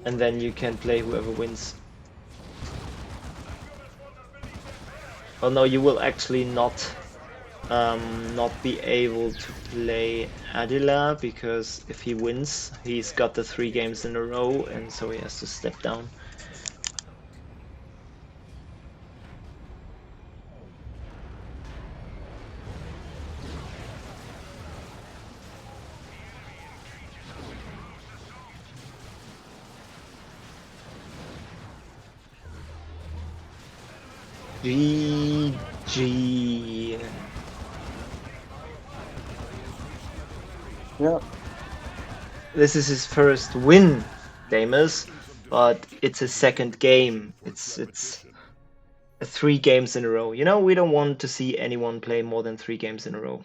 and then you can play whoever wins. Well, no, you will actually not be able to play Adila, because if he wins, he's got the 3 games in a row, and so he has to step down. GG. Yeah. This is his first win, Damus, but it's his second game. It's 3 games in a row. You know, we don't want to see anyone play more than 3 games in a row.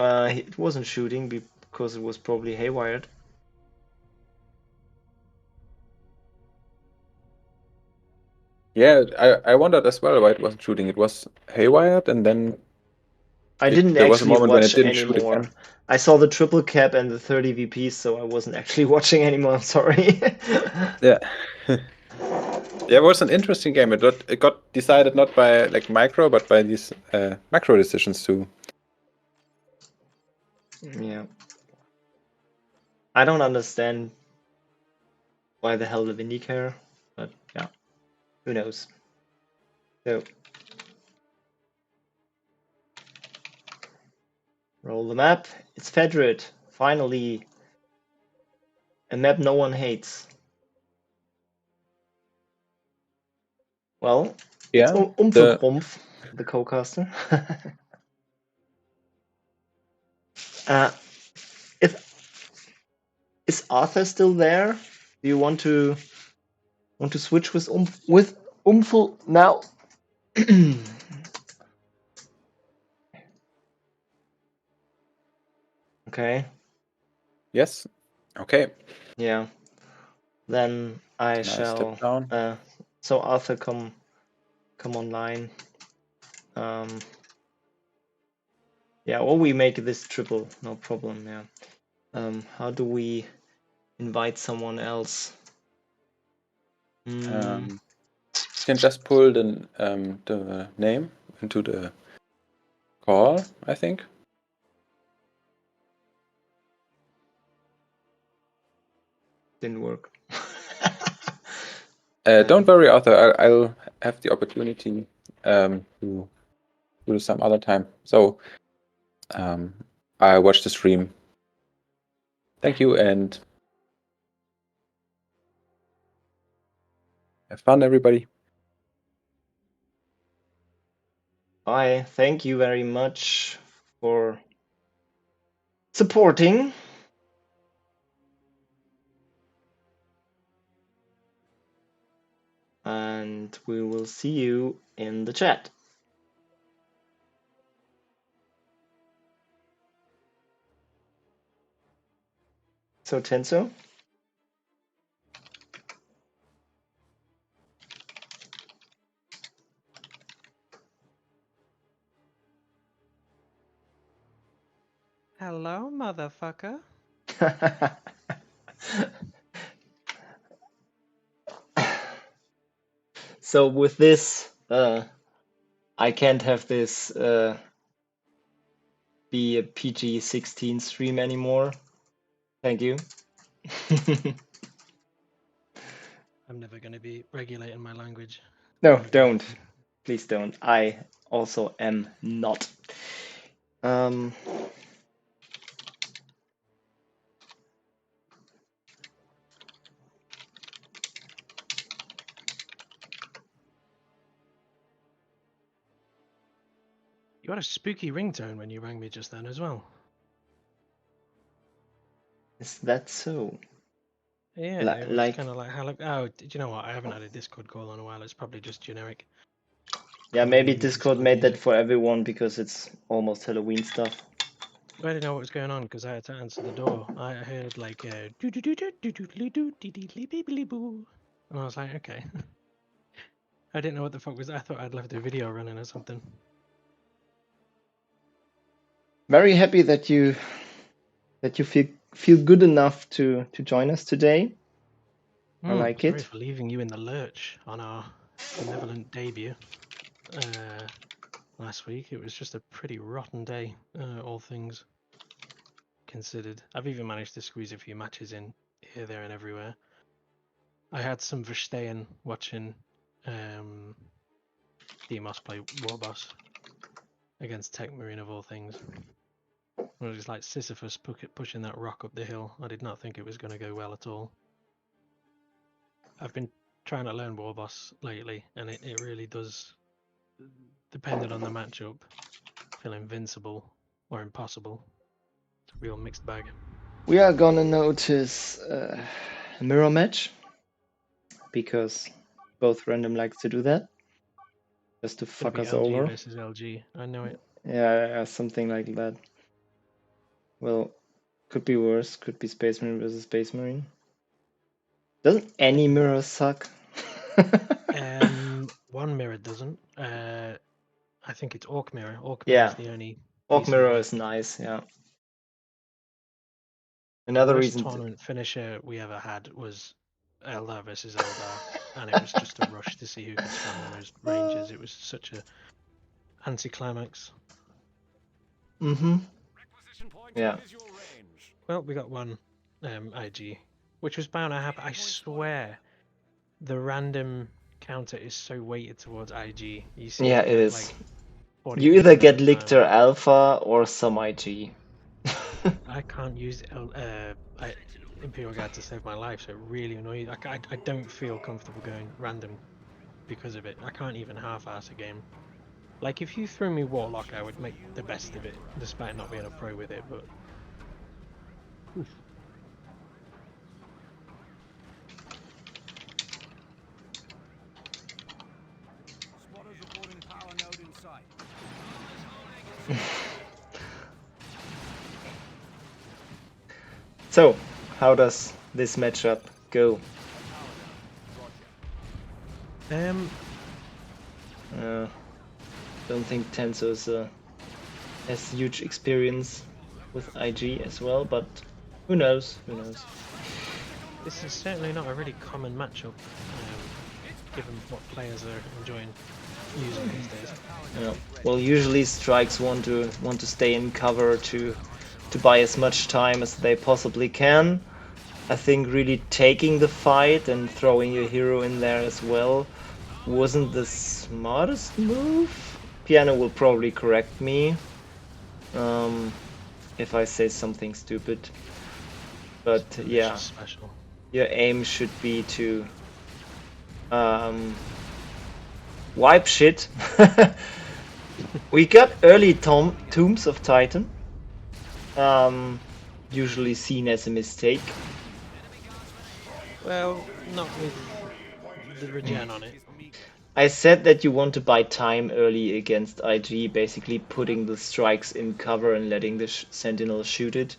It wasn't shooting because it was probably haywired. Yeah, I wondered as well why it wasn't shooting. It was haywired, and then I didn't there was a actually moment when it watch didn't shoot anymore. again. I saw the triple cap and the 30 VPs, so I wasn't actually watching anymore. I'm sorry. Yeah. Yeah, it was an interesting game. It got decided not by like micro, but by these macro decisions too. Yeah. I don't understand why the hell the Windy care, but yeah, who knows. So, roll the map. It's Fedrid. Finally, a map no one hates. Well, it's Yeah, Umfelgrumpf, the co-caster. uh, is Arthur still there? Do you want to switch with Umfel now? Okay. yes. Okay. Yeah. Then I Then I step shall. down. So Arthur, come online. Yeah, or we make this triple, no problem. Yeah. How do we invite someone else? You can just pull the name into the call, I think. Didn't work. Don't worry, Arthur. I'll have the opportunity to do some other time. So I watched the stream. Thank you and have fun, everybody. Bye. Thank you very much for supporting. And we will see you in the chat. So Tenso? Hello, motherfucker. So with this, I can't have this be a PG-16 stream anymore. Thank you. I'm never going to be regulating my language. No, Won't do don't. it. Please don't. I also am not. You had a spooky ringtone when you rang me just then as well. Is that so? Yeah, it was Like, kind of like, hello. Oh, do you know what? I haven't had a Discord call in a while. It's probably just generic. yeah, Calling maybe in the Discord Discord made that music. for everyone because it's almost Halloween stuff. I didn't know what was going on because I had to answer the door. I heard like do do do do do do do do do do do boo, and I was like, okay. I didn't know what the fuck was. I thought I'd left a video running or something. Very happy that you feel good enough to join us today. I like Sorry it. for leaving you in the lurch on our benevolent debut last week. It was just a pretty rotten day, all things considered. I've even managed to squeeze a few matches in here, there, and everywhere. I had some Verstein watching Demos play Warboss against Tech Marine of all things. It was like Sisyphus pushing that rock up the hill. I did not think it was going to go well at all. I've been trying to learn Warboss lately, and it really does, depending on the matchup, feel invincible or impossible. It's a real mixed bag. We are gonna notice a mirror match because both random likes to do that just to It's going fuck to be us LG over. versus LG. I know it. Yeah, something like that. Well, could be worse. Could be Space Marine versus Space Marine. Doesn't any mirror suck? One mirror doesn't. I think it's Orc Mirror. Orc Mirror is Yeah, the only Orc decent mirror one. is nice. Yeah. The Another worst reason. tournament finisher we ever had was Eldar versus Eldar, and it was just a rush to see who could spam the most ranges. It was such a anticlimax. Mm-hmm. Yeah. Well, we got one IG, which was bound to happen. I swear, the random counter is so weighted towards IG. You see Yeah, it it get is. like You either 40% get of the time. Lictor Alpha or some IG. I can't use Imperial Guard to save my life, so it really annoys. I don't feel comfortable going random because of it. I can't even half-ass a game. Like if you threw me Warlock, I would make the best of it, despite not being a pro with it. But oof. Spotters reporting power node in sight. So, how does this matchup go? Don't think Tenso's has huge experience with IG as well, but who knows? Who knows? This is certainly not a really common matchup, given what players are enjoying using these days. Yeah. Well, usually strikes want to stay in cover to buy as much time as they possibly can. I think really taking the fight and throwing your hero in there as well wasn't the smartest move. Piano will probably correct me if I say something stupid. But yeah, Special. your aim should be to wipe shit. We got early Tombs of Titan, usually seen as a mistake. Well, not with the regen on it. I said that you want to buy time early against IG, basically putting the strikes in cover and letting the Sentinel shoot it.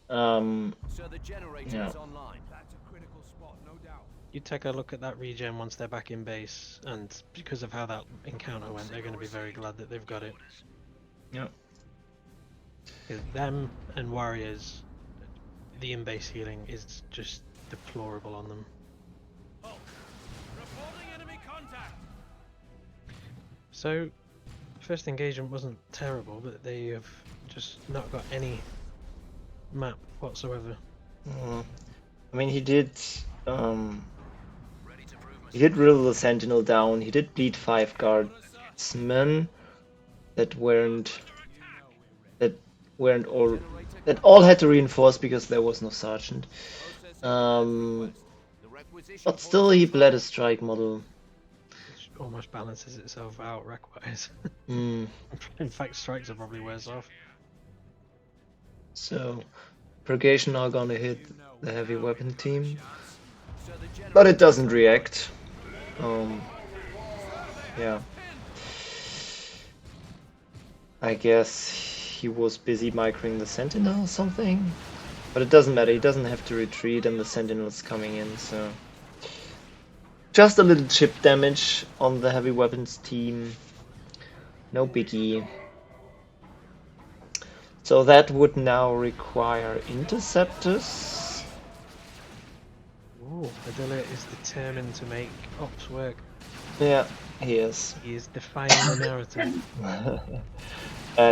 So the generator Yeah. is online. That's a critical spot, no doubt. You take a look at that regen once they're back in base, and because of how that encounter went, they're going to be very glad that they've got it. Yeah. Them and warriors, the in-base healing is just deplorable on them. Reporting enemy contact. So, first engagement wasn't terrible, but they have just not got any map whatsoever. I mean, he did riddle the Sentinel down. He did bleed 5 guardsmen that all had to reinforce because there was no sergeant. But still, he bled a strike model. Which almost balances itself out rec-wise. Mm. In fact, strikes are probably worse off. So, Purgation are gonna hit the heavy weapon team, but it doesn't react. Yeah. I guess he was busy microing the Sentinel or something, but it doesn't matter. He doesn't have to retreat, and the Sentinel's coming in, so just a little chip damage on the heavy weapons team. No biggie. So that would now require interceptors. Ooh, Adilla is determined to make ops work. Yeah, he is. He is defying the narrative.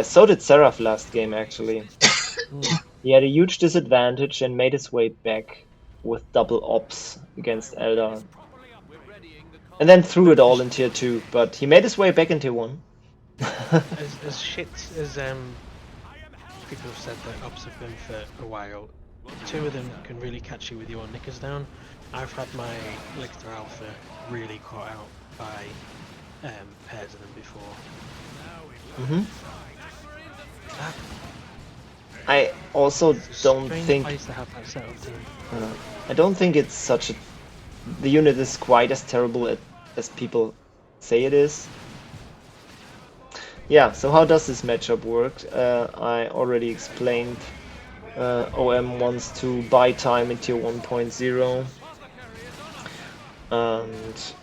So did Seraph last game, actually. He had a huge disadvantage and made his way back with double ops against Eldar. And then threw it all in tier 2, but he made his way back in tier 1. As shit as people have said that ops have been for a while, 2 of them can really catch you with your knickers down. I've had my Lictor Alpha really caught out by pairs of them before. I also don't Strange think place to have that setup team. I don't think it's such a the unit is quite as terrible as people say it is. Yeah, so how does this matchup work? I already explained. OM wants to buy time in tier 1.0, and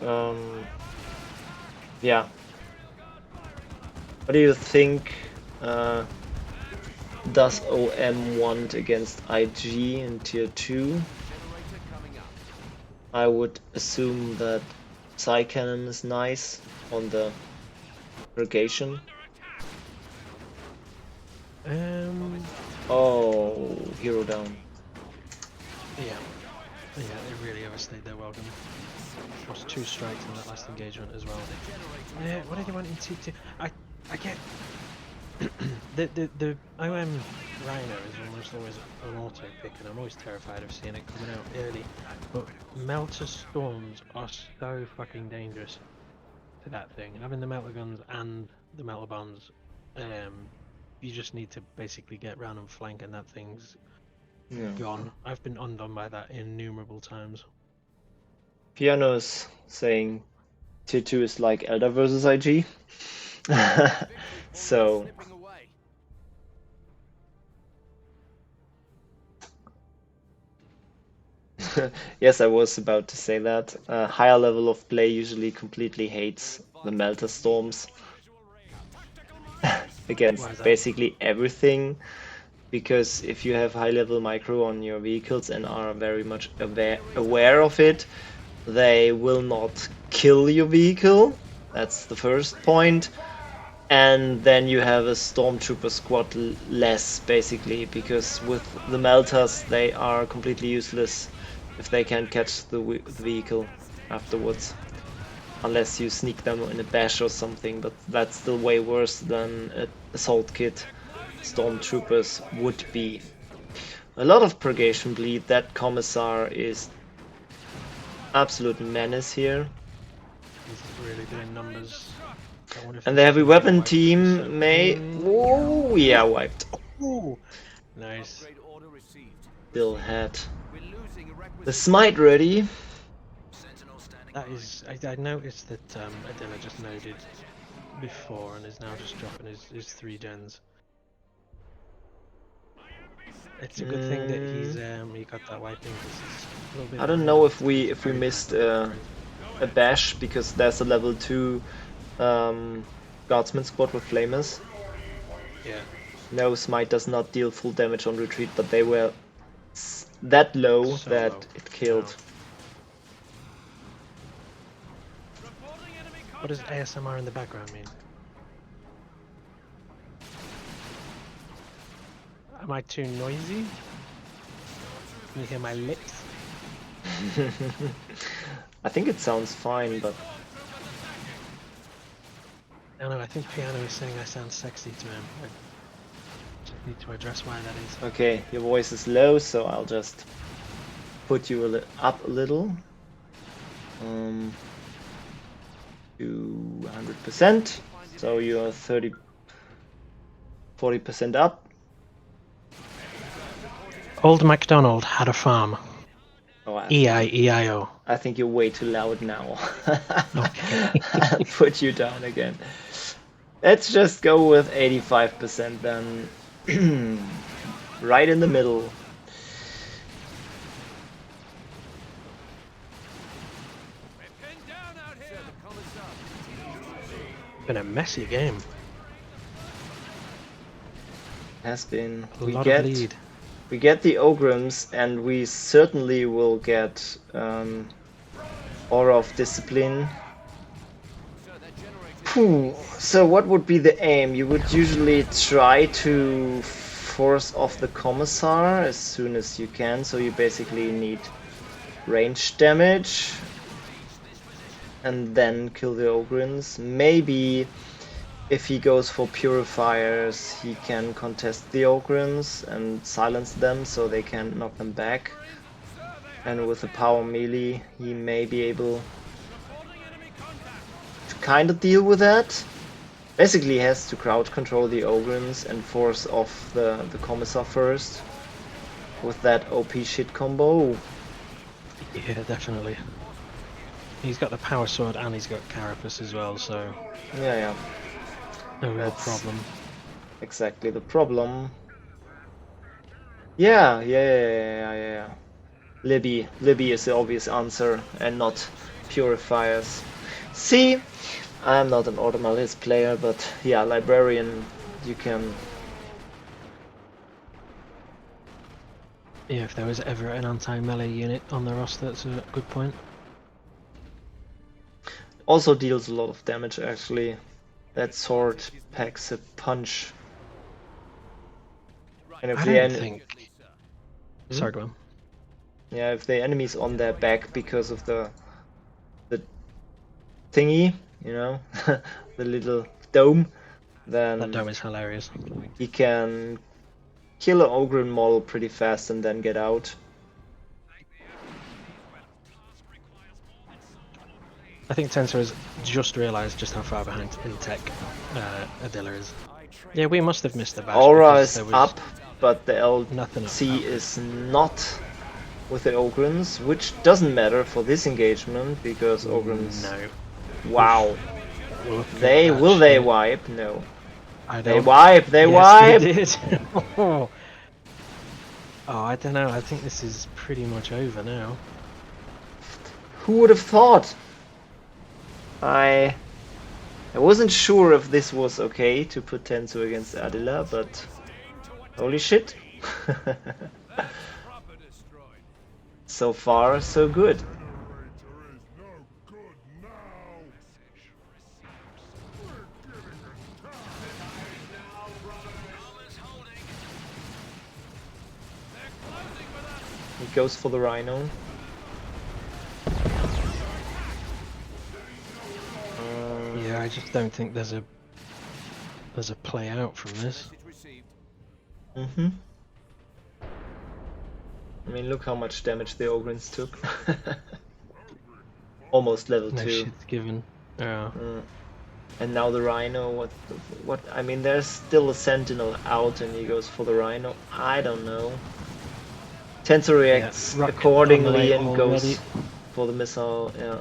yeah. What do you think does OM want against IG in tier 2? I would assume that Psy Cannon is nice on the Purgation. Oh, hero down. Yeah. Yeah, they really overstayed their welcome. Lost 2 strikes in that last engagement as well. What are they wanting to? I get the OM Rhino is almost always an auto pick, and I'm always terrified of seeing it coming out early. But Melter Storms are so fucking dangerous to that thing. Having the Melter Guns and the Melter Bombs, you just need to basically get round and flank, and that thing's Yeah. gone. I've been undone by that innumerable times. Piano's saying tier 2 is like Elder versus IG. So yes, I was about to say that. Higher level of play usually completely hates the Melter Storms Why against is that? basically everything. Because if you have high level micro on your vehicles and are very much aware of it, they will not kill your vehicle. That's the first point. And then you have a stormtrooper squad less, basically, because with the melters they are completely useless if they can't catch the vehicle afterwards. Unless you sneak them in a bash or something, but that's still way worse than an assault kit stormtroopers would be. A lot of purgation bleed. That commissar is absolute menace here. He's really doing numbers. I wonder if And he's the heavy gonna get weapon wiped for a team may... second. Oh, yeah, wiped. Ooh, nice. Still had the smite ready. That is, I noticed that Adela just noded before and is now just dropping his 3 gens. It's a good thing that he got that wiping, because it's a little bit I don't know random. if we He's very bad missed with that trait. a bash because there's a level 2 guardsman squad with flamers. Yeah. No, smite does not deal full damage on retreat, but they were that low So that low. it killed. Wow. What does ASMR in the background mean? Am I too noisy? Can you hear my lips? I think it sounds fine, but I don't know, I think Piano is saying I sound sexy to him. I just need to address why that is. okay, your voice is low, so I'll just put you up a little. To 100%, so you're 40% up. Old MacDonald had a farm. Oh, E-I-E-I-O. I think you're way too loud now. Okay. I'll put you down again. Let's just go with 85% then. Right in the middle. Been a messy game. Has been. A lot of lead. We get the Ogrims, and we certainly will get Aura of Discipline. So what would be the aim? You would usually try to force off the Commissar as soon as you can, so you basically need range damage. And then kill the Ogrims. Maybe if he goes for Purifiers, he can contest the Ogrims and silence them so they can't knock them back. And with the power melee, he may be able to kind of deal with that. Basically, he has to crowd control the Ogrims and force off the Commissar first with that OP shit combo. Yeah, definitely. He's got the power sword and he's got Carapace as well, so Yeah. no real That's problem. exactly the problem. Yeah. Libby is the obvious answer and not Purifiers. See, I'm not an Automalist player, but yeah, Librarian, you can... Yeah, if there was ever an anti-melee unit on the roster, that's a good point. Also deals a lot of damage, actually. That sword packs a punch. And if I the don't think. Hmm? Sorry, go on. Yeah, if the enemy's on their back because of the thingy, you know, the little dome, That then dome is hilarious. he can kill an Ogre model pretty fast and then get out. I think Tensor has just realised just how far behind in tech Adilla is. Yeah, we must have missed the bash Aura because is there was up, but the nothing up. LC is not with the Ogrins, which doesn't matter for this engagement because Ogrins. No. Wow. Look at They that will they shit. wipe? No. I They don't. wipe, they Yes, they wipe! did. Oh, I don't know. I think this is pretty much over now. Who would have thought? I wasn't sure if this was okay to put Tensu against Adila, but holy shit. So far, so good. Generator is no good now. We're getting attacked. He goes for the Rhino. Yeah, I just don't think there's a play out from this. Mm-hmm. I mean, look how much damage the Ogrins took. Almost level No 2. shit's given. Yeah. And now the Rhino, what? I mean, there's still a Sentinel out and he goes for the Rhino. I don't know. Tensor reacts Rocket accordingly on the and way already. goes for the missile, yeah.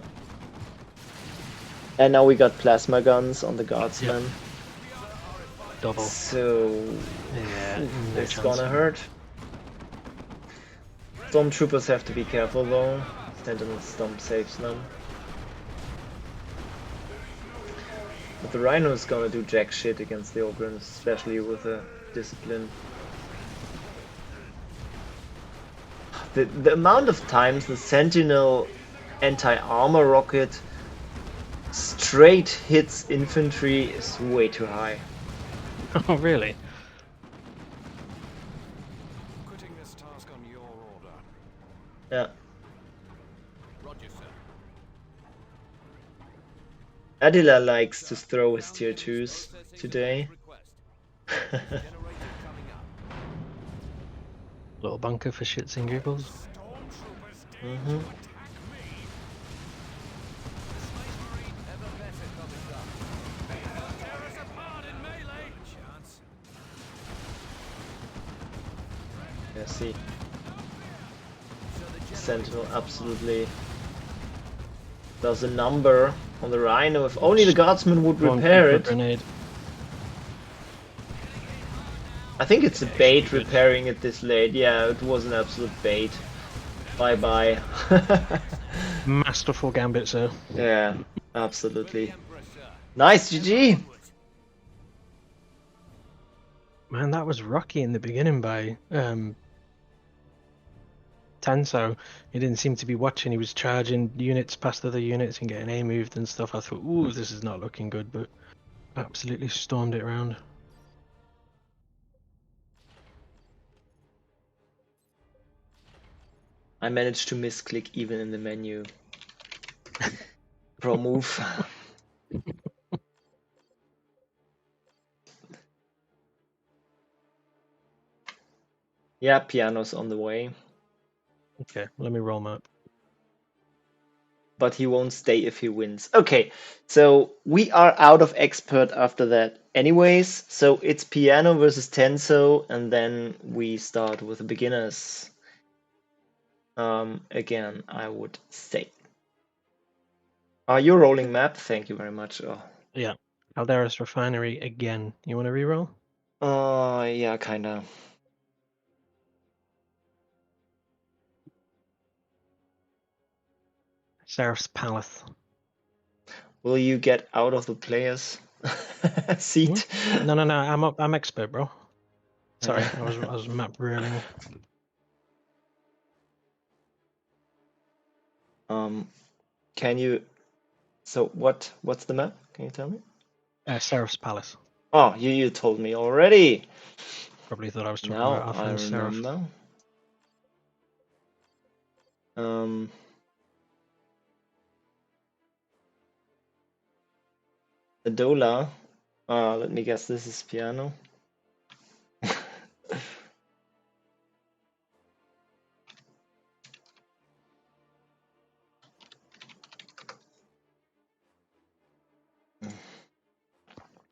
And now we got plasma guns on the Guardsman. Double. So Yeah, no it's chance. gonna hurt. Stormtroopers have to be careful though. Sentinel Stomp saves them. But the Rhino is gonna do jack shit against the Ogrins, especially with the discipline. The amount of times the Sentinel anti-armor rocket straight hits infantry is way too high. Oh, really? Quitting this task on your order. Yeah. Roger, sir. Adila likes to throw his tier 2s today. Little bunker for shits and giggles. Mm-hmm. Yeah, see. Sentinel absolutely does a number on the Rhino. If only the Guardsman would One repair super it. grenade. I think it's a bait repairing it this late. Yeah, it was an absolute bait. Bye bye. Masterful gambit, sir. Yeah, absolutely. Nice, GG. Man, that was rocky in the beginning by Tenso. He didn't seem to be watching. He was charging units past other units and getting A moved and stuff. I thought, ooh, this is not looking good, but absolutely stormed it around. I managed to misclick even in the menu. Pro move. Yeah, piano's on the way. Okay, let me roll map. But he won't stay if he wins. Okay, so we are out of expert after that anyways. So it's piano versus Tenso, and then we start with the beginners. Again, I would say. You're rolling map. Thank you very much. Yeah. Calderas Refinery again. You want to reroll? Yeah, kinda. Seraph's Palace. Will you get out of the player's seat? No. I'm expert, bro. Sorry, I was map rolling. Can you? So what's the map? Can you tell me? Seraph's Palace. Oh, you told me already. Probably thought I was talking Now about Alpha I and Seraph. remember. The Dola. Let me guess, this is piano.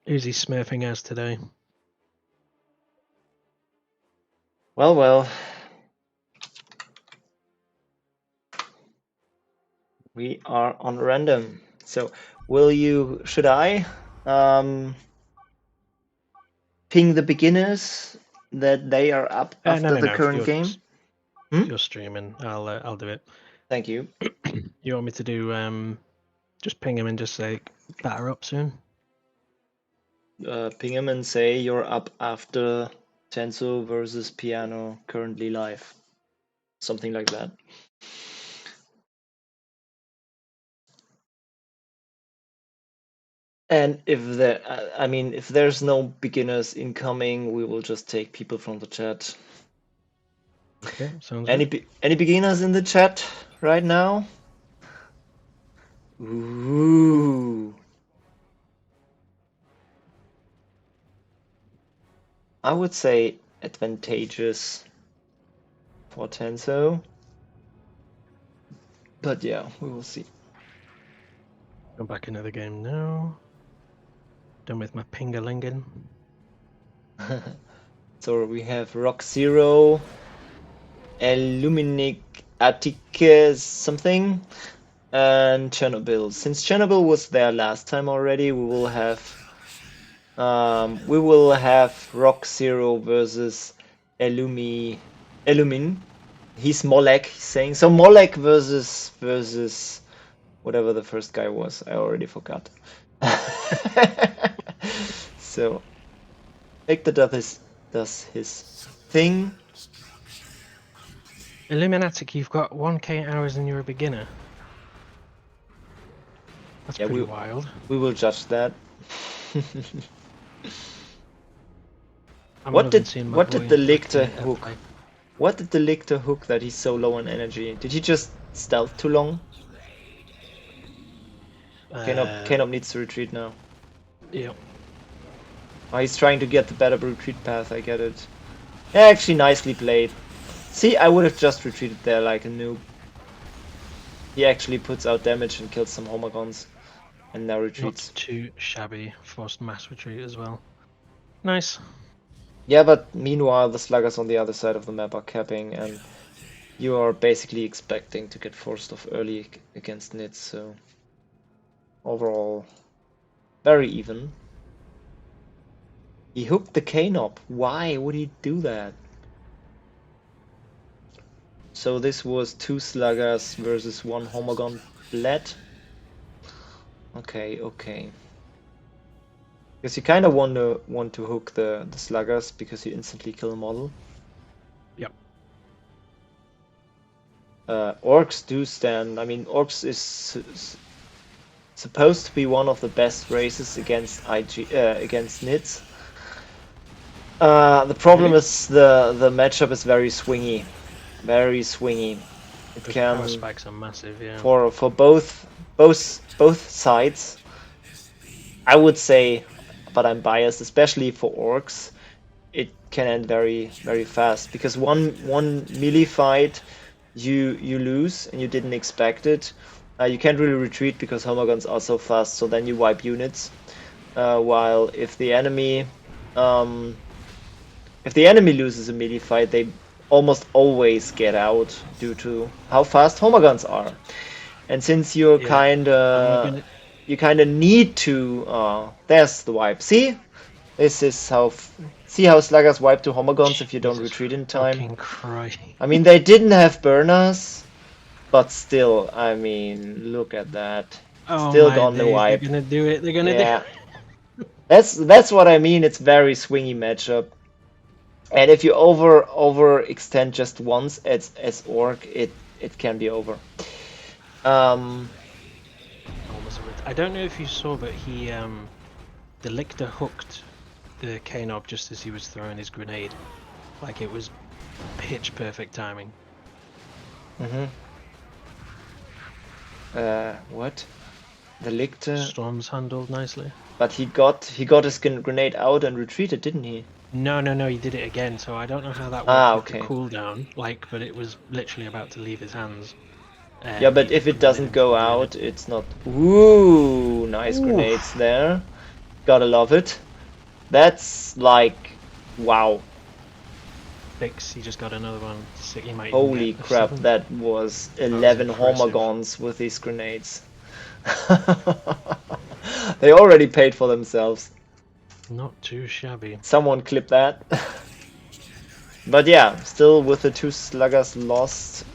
Who's he smurfing as today? Well, well. We are on random. So, should I ping the beginners that they are up No, after the no. current game? You're streaming. I'll do it. Thank you. You want me to do just ping him and just say batter up soon? Ping him and say you're up after Tenso versus Piano currently live. Something like that. And if there's no beginners incoming, we will just take people from the chat. Okay, sounds Any good. any beginners in the chat right now? Ooh. I would say advantageous for Tenso. But yeah, we will see. Go back into the game now. Done with my pingalinging. So we have Rock Zero, Illuminic Atticus something, and Chernobyl. Since Chernobyl was there last time already, we will have Rock Zero versus Illumin. He's Molek, he's saying. So Molek versus whatever the first guy was. I already forgot. So Victor does his thing. Illuminatic, you've got 1k hours and you're a beginner. That's Yeah, pretty wild. we will judge that. I'm What loving did seeing my what boy did the Lictor activate that hook? play. What did the Lictor hook that he's so low on energy? Did he just stealth too long? Kanop needs to retreat now. Yep. Oh, he's trying to get the better retreat path, I get it. Yeah, actually nicely played. See, I would have just retreated there like a noob. He actually puts out damage and kills some Homagons. And now retreats. Not too shabby. Forced mass retreat as well. Nice. Yeah, but meanwhile the sluggers on the other side of the map are capping and you are basically expecting to get forced off early against Nits, so overall very even. He hooked the Kanop. Why would he do that? So this was 2 sluggers versus 1 Homagon bled. Okay. Because you kind of want to hook the sluggers because you instantly kill a model. Yep. Orcs do stand. I mean, Orcs is supposed to be one of the best races against against Nits. The problem is the matchup is very swingy. Very swingy. It The can power spikes are massive, yeah. for both sides. I would say, but I'm biased, especially for orcs, it can end very fast because one melee fight you lose and you didn't expect it. You can't really retreat because Homagons are so fast, so then you wipe units. While if the enemy loses a melee fight, they almost always get out due to how fast Homagons are. And since you're Yeah, you kind of need to there's the wipe. See? This is how see how sluggers wipe to Homagons if you don't Jesus retreat in time. fucking Christ. I mean, they didn't have burners, but still, I mean, look at that. Oh Still my gone the days, they're wipe. gonna do it, they're gonna do Yeah. it. That's what I mean. It's very swingy matchup. And if you overextend just once as orc, it can be over. I don't know if you saw, but he the Lictor hooked the K-knob just as he was throwing his grenade. Like it was pitch perfect timing. What? The Lictor? Storm's handled nicely. But he got his grenade out and retreated, didn't he? No, he did it again, so I don't know how that worked Ah, with the okay. cooldown, but it was literally about to leave his hands. Yeah, but He if it grenaded doesn't and go pulled the out, edit. it's not... Ooh, nice Ooh. grenades there. Gotta love it. That's like... Wow. Fix, he just got another one. He might even Holy get a crap, seventh. that was 11 impressive. Hormagons with these grenades. They already paid for themselves. Not too shabby. Someone clip that. But yeah, still with the 2 sluggers lost.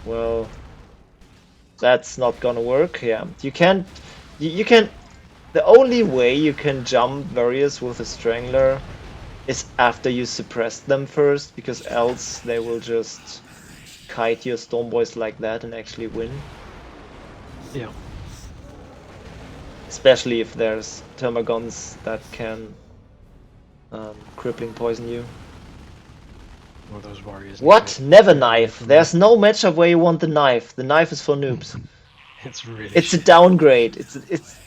Well, that's not gonna work. Yeah, you can't. You can. The only way you can jump Warriors with a Strangler is after you suppress them first, because else they will just kite your Stormboys like that and actually win. Yeah. Especially if there's Termagants that can crippling poison you. Or those warriors. What? Never get away knife. from There's me. no matchup where you want the knife. The knife is for noobs. It's really It's a shit. downgrade. It's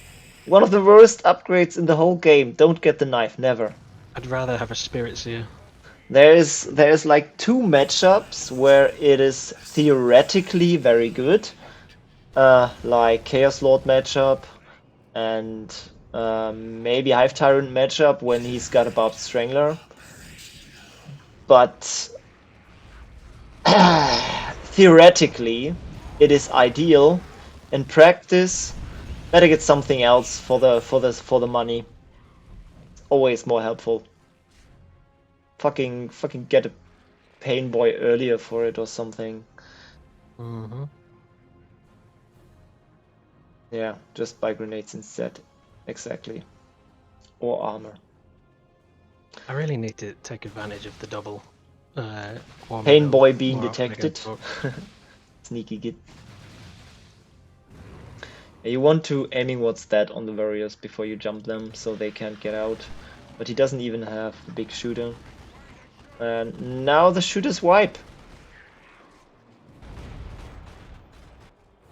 one of the worst upgrades in the whole game. Don't get the knife, never. I'd rather have a Spirit Seer. There's like 2 matchups where it is theoretically very good, like Chaos Lord matchup and maybe Hive Tyrant matchup when he's got a Barbed Strangler. But theoretically, it is ideal. In practice, better get something else for the money. Always more helpful. Fucking get a Pain Boy earlier for it or something. Mm-hmm. Yeah, just buy grenades instead. Exactly. Or armor. I really need to take advantage of the double Quam Pain build Boy being more often detected. against orcs. Sneaky git. Yeah, you want to aiming what's that on the warriors before you jump them so they can't get out. But he doesn't even have the big shooter. And now the shooters wipe.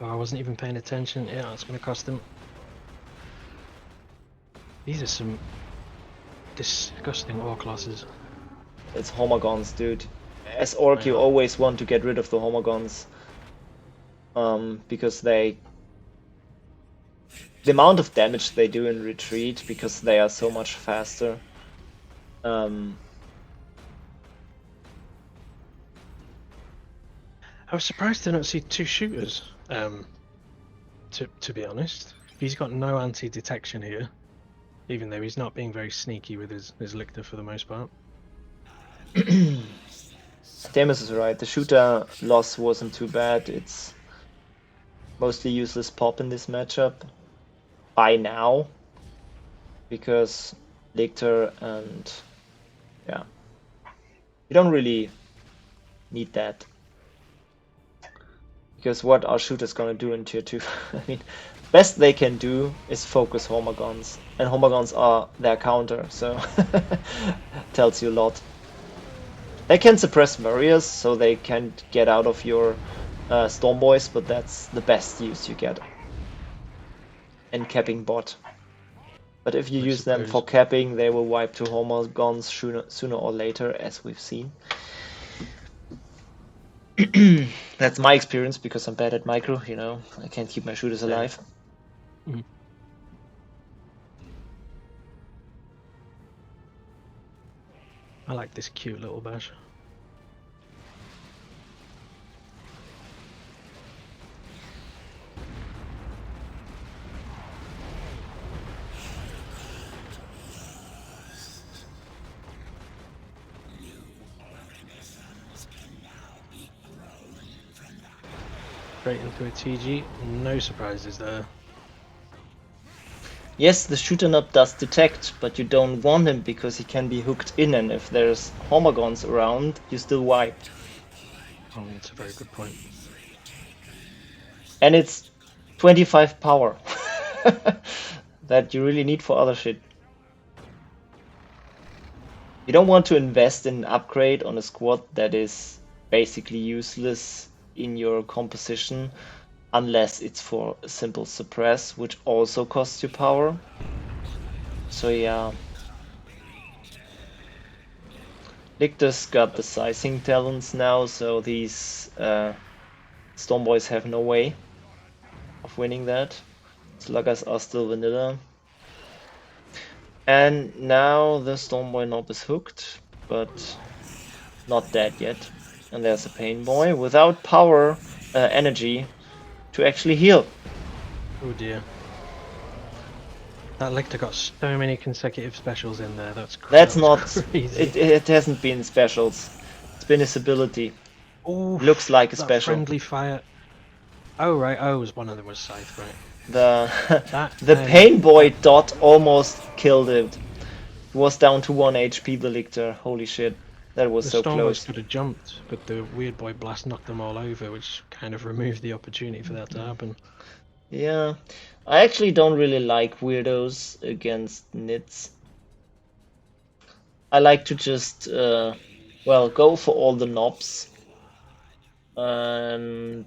Oh, I wasn't even paying attention. Yeah, it's going to cost them. These are some disgusting orc classes. It's Homagons, dude. As Orc, you Yeah. always want to get rid of the Homagons. Because the amount of damage they do in retreat, because they are so much faster. I was surprised to not see 2 shooters. To be honest, he's got no anti-detection here, even though he's not being very sneaky with his Lictor for the most part. Demus is right. The shooter loss wasn't too bad. It's mostly useless pop in this matchup by now, because Lictor and yeah, you don't really need that. Because what are shooters gonna do in tier 2? I mean, best they can do is focus Homagons, and Homagons are their counter, so tells you a lot. They can suppress warriors, so they can't get out of your Stormboys, but that's the best use you get. And capping bot. But if you I use them for suppose. capping, they will wipe to Homagons sooner or later, as we've seen. That's my experience, because I'm bad at micro, you know. I can't keep my shooters Same. alive. Mhm. I like this cute little bash. Straight into a TG, no surprises there. Yes, the shooter knob does detect, but you don't want him because he can be hooked in, and if there's Homagons around, you still wipe. Oh, that's a very good point. And it's 25 power. that you really need for other shit. You don't want to invest in an upgrade on a squad that is basically useless in your composition unless it's for a simple suppress, which also costs you power. So yeah. Lictor's got the sizing talents now, so these Stormboys have no way of winning that. Sluggers are still vanilla. And now the Stormboy Knob is hooked, but not dead yet. And there's a Pain Boy without power, energy to actually heal. Oh dear. That Lictor got so many consecutive specials in there. That That's was not. crazy. It hasn't been specials. It's been his ability. Oh, Looks like a that special. friendly fire. Oh right. Oh, one of them was Scythe, right? The That the Pain Boy dot almost killed it. It was down to 1 HP, the Lictor. Holy shit. That was The so Storm Boys close. could have jumped, but the Weird Boy Blast knocked them all over, which kind of removed the opportunity for that to happen. Yeah. I actually don't really like weirdos against nits. I like to just, well, go for all the knobs and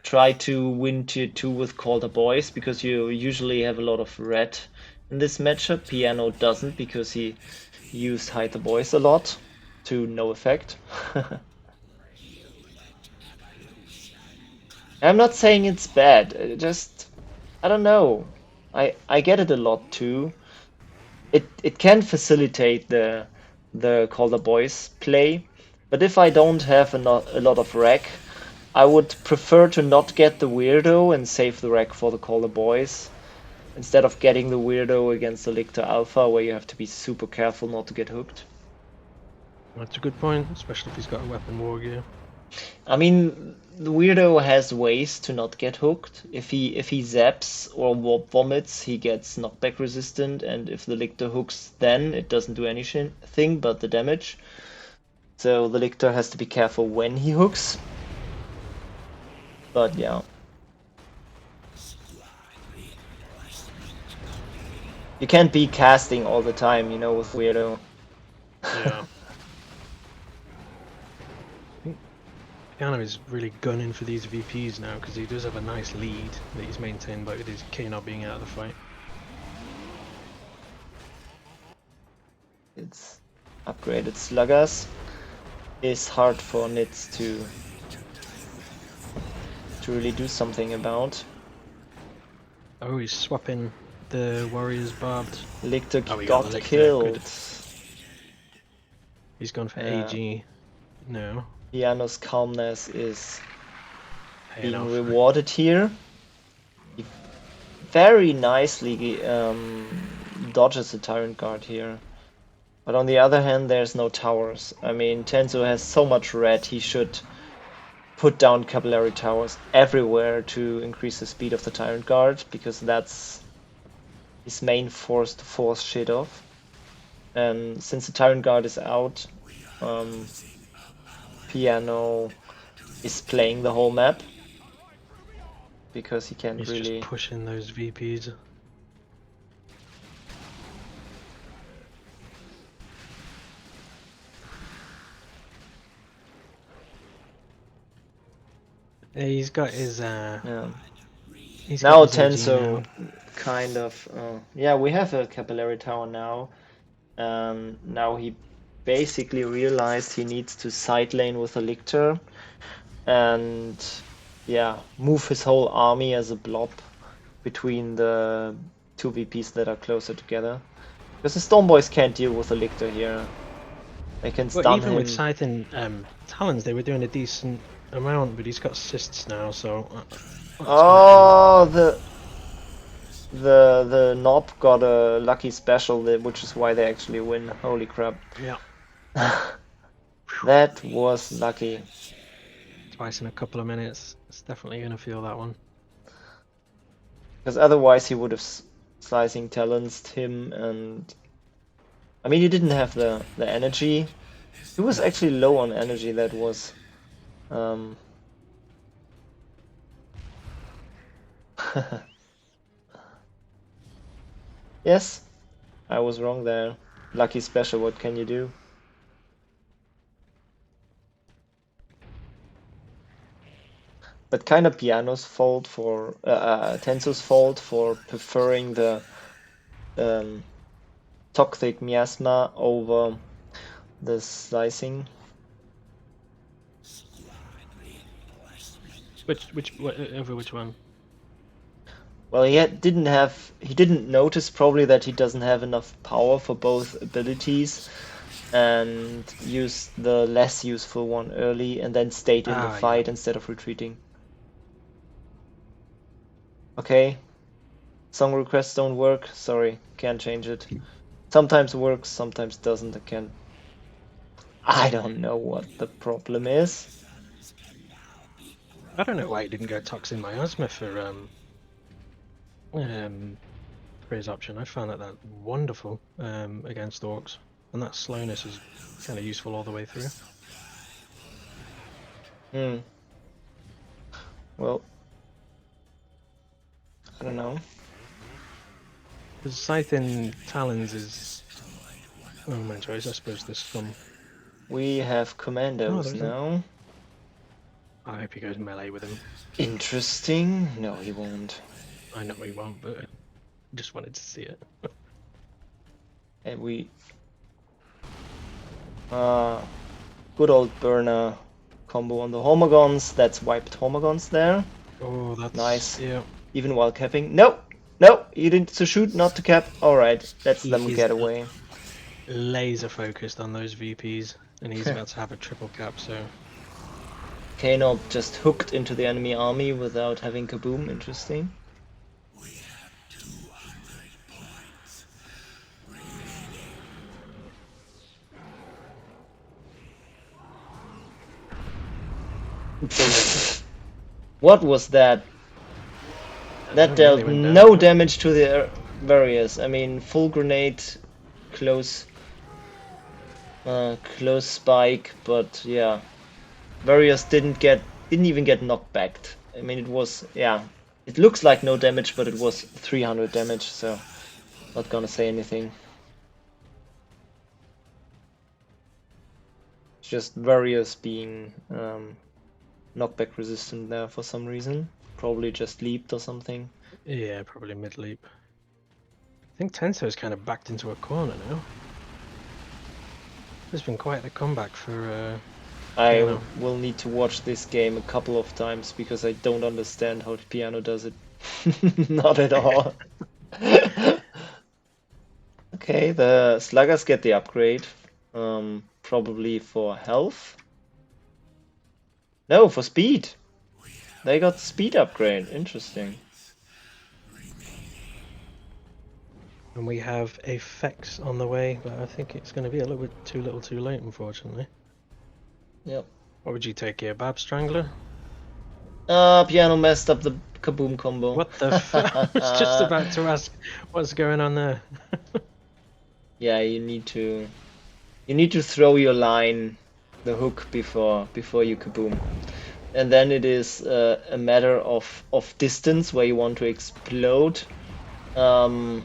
try to win tier 2 with Call the Boys because you usually have a lot of red in this matchup. Piano doesn't because he used Hide the Boys a lot to no effect. I'm not saying it's bad, just I don't know. I get it a lot too. It can facilitate the Call the Boys play, but if I don't have a lot of rec, I would prefer to not get the weirdo and save the rec for the Call the Boys instead of getting the weirdo against the Lictor Alpha where you have to be super careful not to get hooked. That's a good point, especially if he's got a weapon war gear. I mean, the weirdo has ways to not get hooked. If he zaps or warp vomits, he gets knockback resistant, and if the Lictor hooks, then it doesn't do anything but the damage. So the Lictor has to be careful when he hooks. But yeah. You can't be casting all the time, you know, with weirdo. Yeah. Piano is really gunning for these VPs now because he does have a nice lead that he's maintained by with his K not being out of the fight. It's upgraded sluggers. Is hard for nits to really do something about. Oh, he's swapping the Warrior's Barbed. Lictor Oh, he got the Lictor. killed. Good. He's gone for Yeah. AG. No. Piano's calmness is Paying being off. rewarded here. He very nicely dodges the Tyrant Guard here. But on the other hand, there's no towers. I mean, Tenzo has so much red, he should put down capillary towers everywhere to increase the speed of the Tyrant Guard, because that's his main force to force shit off. And since the Tyrant Guard is out, Piano is playing the whole map because he can't He's really. just pushing those VPs. He's got his Yeah. he's Now got his AG Tenso now. kind of. Yeah, we have a capillary tower now. Now he basically realized he needs to side lane with a Lictor and yeah, move his whole army as a blob between the two VPs that are closer together. Because the Stormboys can't deal with a Lictor here. They can But stun even him. with Scythe and Talons, they were doing a decent amount, but he's got assists now, so. Oh, the Knob got a lucky special, which is why they actually win. Holy crap. Yeah. That was lucky. Twice in a couple of minutes. It's definitely going to feel that one. Because otherwise he would have slicing talenced him, and I mean he didn't have the energy. He was actually low on energy. That was Yes, I was wrong there. Lucky special, what can you do? But kind of Piano's fault for Tenso's fault for preferring the um, toxic miasma over the slicing. Over which one? Well, he didn't notice probably that he doesn't have enough power for both abilities, and used the less useful one early, and then stayed in the Yeah. fight instead of retreating. Okay, song requests don't work. Sorry, can't change it. Sometimes works, sometimes doesn't. I don't know what the problem is. I don't know why he didn't go Toxin Miasma for his option. I found that wonderful against orcs, and that slowness is kind of useful all the way through. Well, I don't know. The Scythe in Talons is my choice. I suppose this scum. We have commandos there's now. I hope he goes melee with him. Interesting. No, he won't. I know he won't, but I just wanted to see it. And we... good old burner combo on the Homagons. That's wiped Homagons there. Oh, that's nice. Yeah. Even while capping. No! No! You need to shoot, not to cap. Alright, let's He them is get away. Laser focused on those VPs, and he's about to have a triple cap, so... Kano just hooked into the enemy army without having kaboom. Interesting. What was that? That dealt really no damage to the barriers. I mean, full grenade, close spike, but yeah, barriers didn't even get knocked back. I mean, it was, yeah, it looks like no damage, but it was 300 damage, so not gonna say anything. Just Various being knockback resistant there for some reason. Probably just leaped or something. Yeah, probably mid leap. I think Tenso's kind of backed into a corner now. There's been quite the comeback for I will need to watch this game a couple of times because I don't understand how Piano does it. Not at all. Okay, the Sluggers get the upgrade. Probably for health. No, for speed. They got speed upgrade. Interesting. And we have a Fex on the way, but I think it's going to be a little bit too little too late, unfortunately. Yep. What would you take here, Bab Strangler? Piano messed up the kaboom combo. What the fuck? I was just about to ask what's going on there. Yeah, you need to throw your line, the hook, before you kaboom. And then it is a matter of distance where you want to explode. And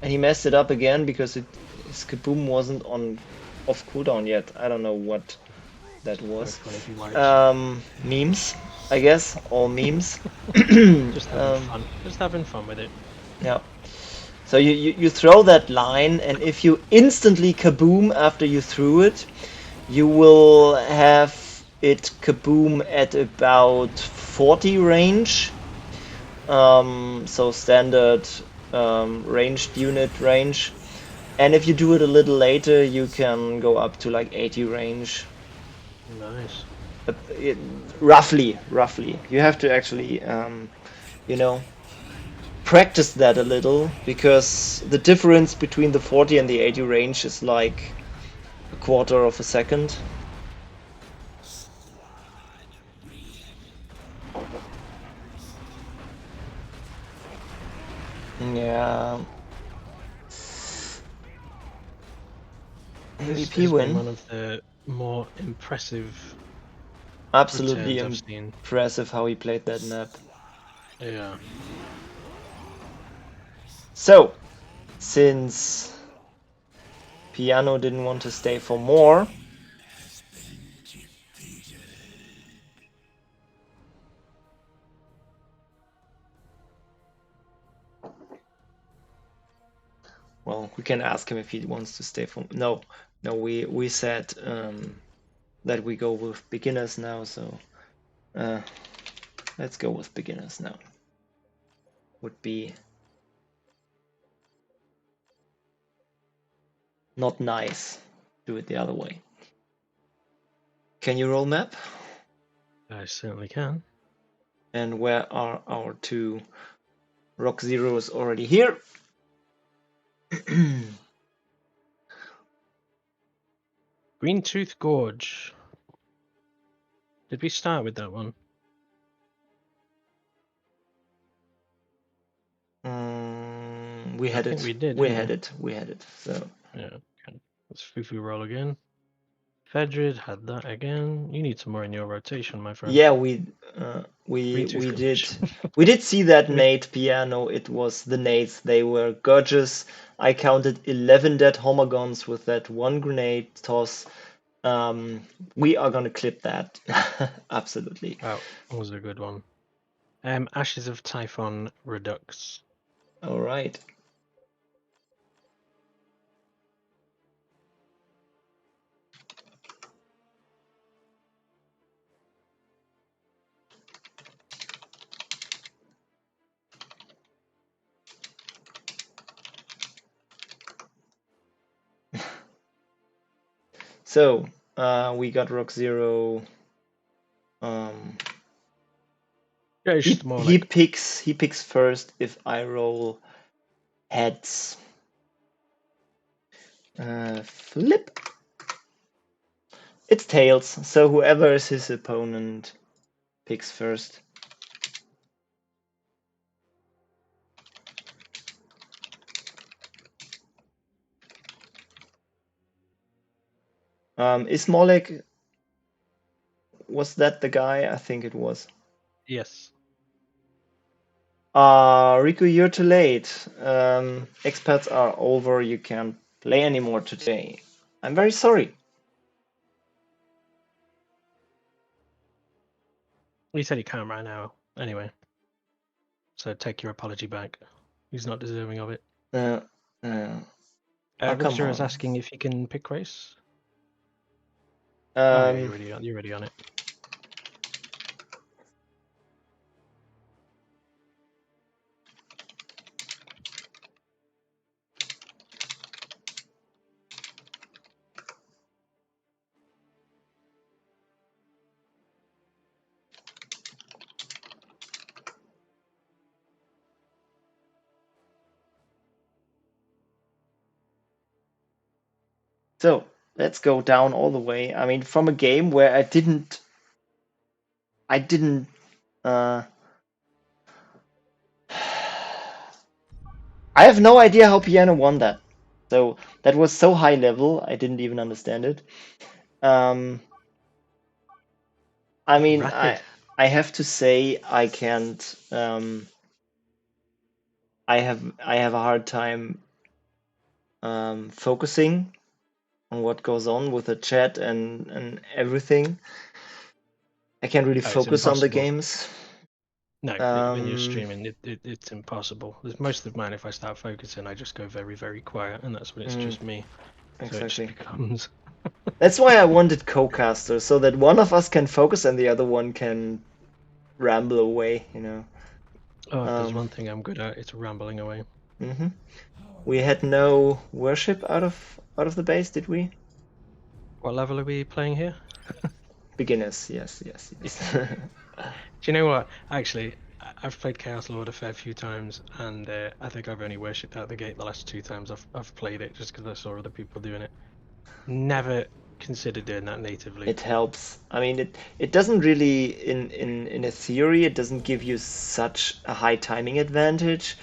he messed it up again because his kaboom wasn't off cooldown yet. I don't know what that was. Memes, I guess, all memes. Just having fun. Just having fun with it. Yeah. So you throw that line, and if you instantly kaboom after you threw it, you will have it kaboom at about 40 range. So standard ranged unit range. And if you do it a little later, you can go up to like 80 range. Nice. Roughly. You have to actually, practice that a little, because the difference between the 40 and the 80 range is like a quarter of a second. Yeah. MVP win. One of the more impressive. Absolutely impressive how he played that map. Yeah. So, since Piano didn't want to stay for more, well, we can ask him if he wants to stay for. No, we said that we go with beginners now, so let's go with beginners now. Would be not nice. Do it the other way. Can you roll map? I certainly can. And where are our two rock zeros already here? Green Tooth Gorge. Did we start with that one? We had I think it. we did, We didn't had we? it. We had it. So Yeah. Okay. Let's Fufu roll again. Fedrid had that again. You need some more in your rotation, my friend. yeah, we Green Tooth did. Gorge. We did see that We- nade piano. It was the nades. They were gorgeous. I counted 11 dead homogons with that one grenade toss. We are gonna clip that. Absolutely. That was a good one. Ashes of Typhon Redux. All right. So we got rock zero. Yeah, it's just more He like picks first if I roll heads. Flip. It's tails, so whoever is his opponent picks first. Is Molek, was that the guy? I think it was. yes. Riku, you're too late. Experts are over. You can't play anymore today. I'm very sorry. He said he can't right now. Anyway. So take your apology back. He's not deserving of it. Oh, come Rookster is on. asking if he can pick race. Oh yeah, you're already on it. So let's go down all the way. I mean, from a game where I didn't uh I have no idea how Piano won that. So that was so high level, I didn't even understand it. I mean, Rapid. I have to say I can't. I have a hard time focusing on what goes on with the chat and everything. I can't really Oh, it's focus on the impossible. games. No, when you're streaming, it's impossible. Most of mine, if I start focusing, I just go very, very quiet, and that's when it's just me. So it Exactly. just becomes. That's why I wanted co-caster, so that one of us can focus and the other one can ramble away, you know. Oh, if there's one thing I'm good at, it's rambling away. We had no worship out of the base, did we? What level are we playing here? Beginners, yes. Do you know what? Actually, I've played Chaos Lord a fair few times, and I think I've only worshipped out the gate the last 2 times I've played it, just because I saw other people doing it. Never considered doing that natively. It helps. I mean, it doesn't really in a theory, it doesn't give you such a high timing advantage.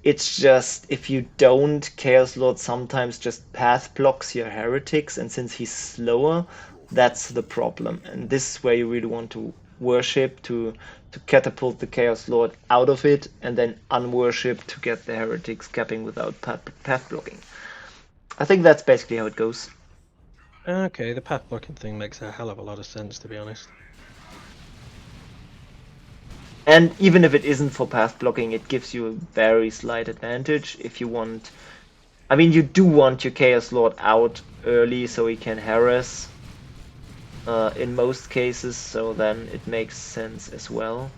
It's just if you don't, Chaos Lord sometimes just path blocks your heretics, and since he's slower, that's the problem. And this is where you really want to worship to catapult the Chaos Lord out of it, and then unworship to get the heretics capping without path blocking. I think that's basically how it goes. Okay, the path blocking thing makes a hell of a lot of sense, to be honest. And even if it isn't for path blocking, it gives you a very slight advantage if you want. I mean, you do want your Chaos Lord out early so he can harass in most cases, so then it makes sense as well.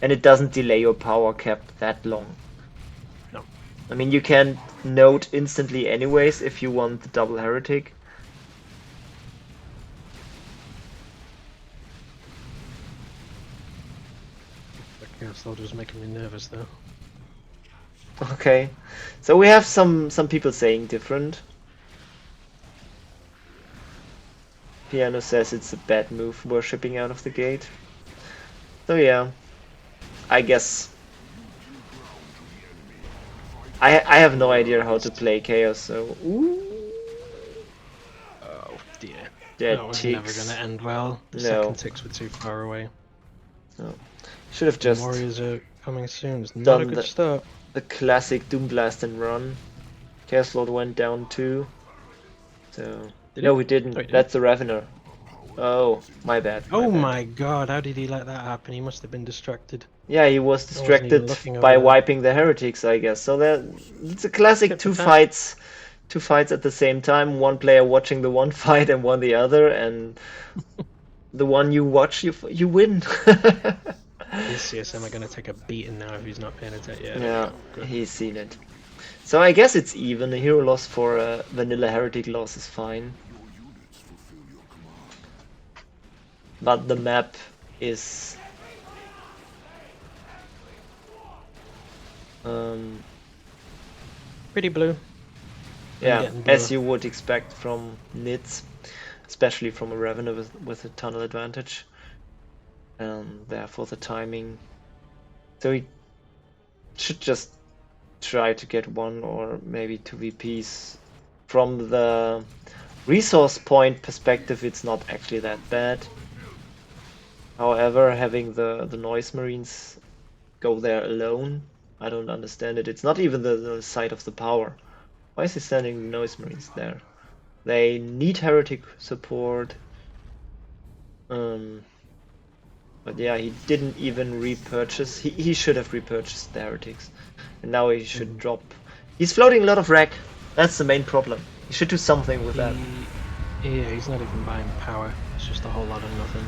And it doesn't delay your power cap that long. No. I mean, you can note instantly anyways if you want the double heretic. The Chaos Lord was making me nervous, though. Okay, so we have some people saying different. Piano says it's a bad move worshipping out of the gate. So yeah, I guess I have no idea how to play Chaos, so ooh, Oh dear. that That was never ticks. going to end well. The No. second ticks were too far away. No. Should have The just Warriors are coming soon. It's not a done good start. the classic Doom Blast and run. Chaos Lord went down too. So Did no, he? we didn't. Oh, he didn't. That's a Ravener. Oh, my bad. Oh bad. my god, how did he let that happen? He must have been distracted. Yeah, he was I wasn't even distracted looking by over there. wiping the heretics, I guess. So that it's a classic Tip for two tat. fights at the same time. One player watching the one fight and one the other, and the one you watch, you win. Is CSM going to take a beating now if he's not paying attention? Yeah, there Yeah, we go. Good. he's seen it. So I guess it's even. A hero loss for a vanilla heretic loss is fine. But the map is Pretty blue. yeah, getting as bluer. you would expect from Nits, especially from a Ravener with a tunnel advantage. Therefore the timing. So he should just try to get one or maybe two VPs. From the resource point perspective, it's not actually that bad. However, having the noise marines go there alone, I don't understand it. It's not even the side of the power. Why is he sending the noise marines there? They need heretic support. But yeah, he didn't even repurchase. He should have repurchased the heretics. And now he should drop. He's floating a lot of rack. That's the main problem. He should do something with that. Yeah, he's not even buying power. It's just a whole lot of nothing.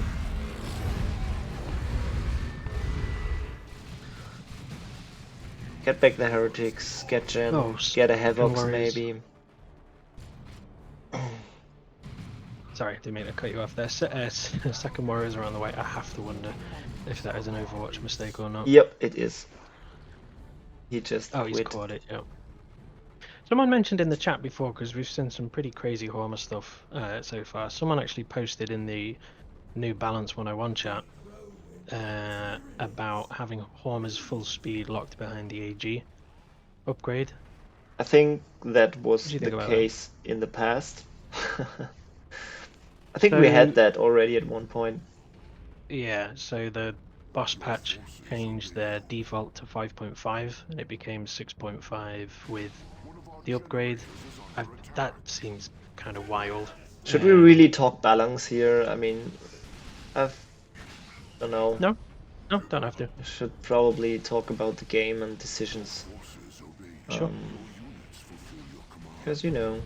Get back the heretics, get Gen, Oh, get a Havocs Warriors. maybe. Sorry, didn't mean to cut you off there. Second Warriors are on the way. I have to wonder if that is an Overwatch mistake or not. Yep, it is. He just Oh, he's quit. caught it, yep. Someone mentioned in the chat before, because we've seen some pretty crazy Horma stuff so far. Someone actually posted in the New Balance 101 chat about having Horma's full speed locked behind the AG upgrade. I think that was What do you the think about case in the past. I think we had that already at one point. Yeah, so the boss patch changed their default to 5.5 and it became 6.5 with the upgrade. That seems kind of wild. Should we really talk balance here? I mean, I don't know. No, don't have to. I should probably talk about the game and decisions. Sure. Because, you know,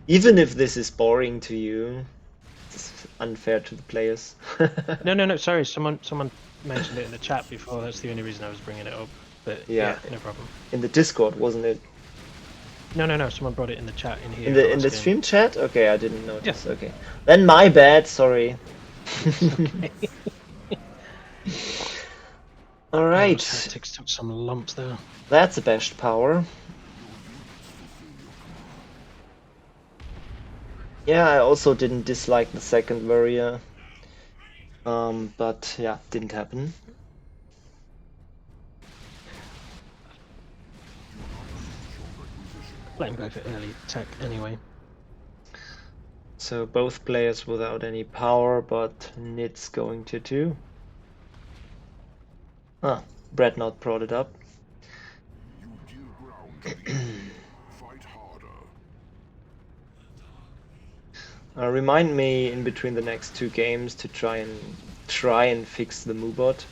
even if this is boring to you, it's unfair to the players. No, sorry, someone mentioned it in the chat before, that's the only reason I was bringing it up. But yeah, no problem. In the Discord, wasn't it? No, someone brought it in the chat in here. In the stream chat? Okay, I didn't notice. Yeah. Okay. Then my bad, sorry. Okay. Alright. Tactics took some lumps though. That's a bashed power. Yeah, I also didn't dislike the second warrior. But yeah, didn't happen. Let him go for early tech anyway. So both players without any power, but Nid's going to 2. Ah, Brett not brought it up. You deal ground to the enemy. Fight harder. Remind me in between the next 2 games to try and fix the Moobot.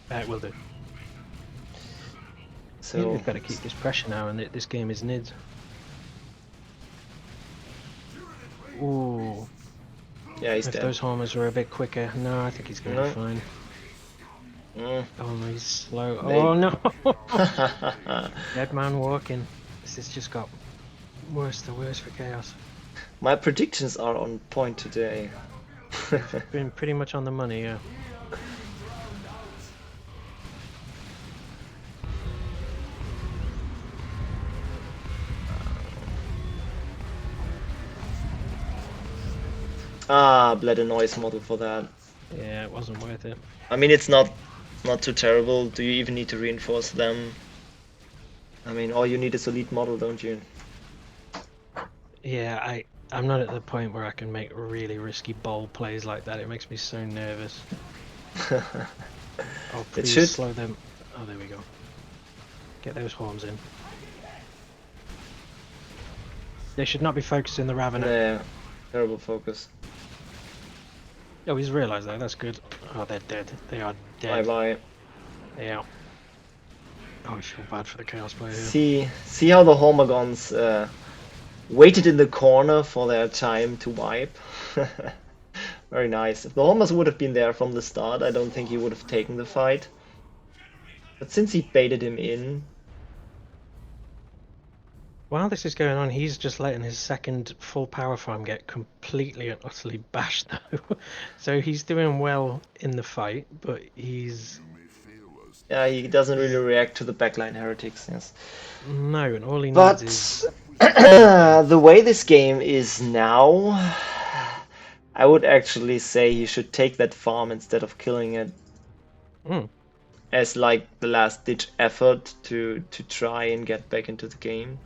That will do. So We've got to keep this pressure now, and this game is Nid. Ooh, yeah, he's if dead. those homers were a bit quicker. No, I think he's going to No. be fine. Oh, he's slow. Maybe. Oh no! Dead man walking. This has just got worse to worse for Chaos. My predictions are on point today. Been pretty much on the money, yeah. Bled a noise model for that. Yeah, it wasn't worth it. I mean, it's not too terrible. Do you even need to reinforce them? I mean, all you need is a lead model, don't you? Yeah, I'm not at the point where I can make really risky bold plays like that. It makes me so nervous. Oh, please should- slow them. Oh, there we go. Get those horns in. They should not be focusing the Ravener. Yeah, terrible focus. Oh, he's realised that. That's good. Oh, they're dead. They are Bye dead. bye. Yeah. Oh, I feel bad for the Chaos player here. See how the Hormagons waited in the corner for their time to wipe. Very nice. If the Hormers would have been there from the start, I don't think he would have taken the fight. But since he baited him in, While this is going on, he's just letting his second full power farm get completely and utterly bashed though. So he's doing well in the fight, but he's... yeah, he doesn't really react to the backline heretics. Yes. No, and all he needs But is... the way this game is now, I would actually say he should take that farm instead of killing it. As like the last ditch effort to try and get back into the game.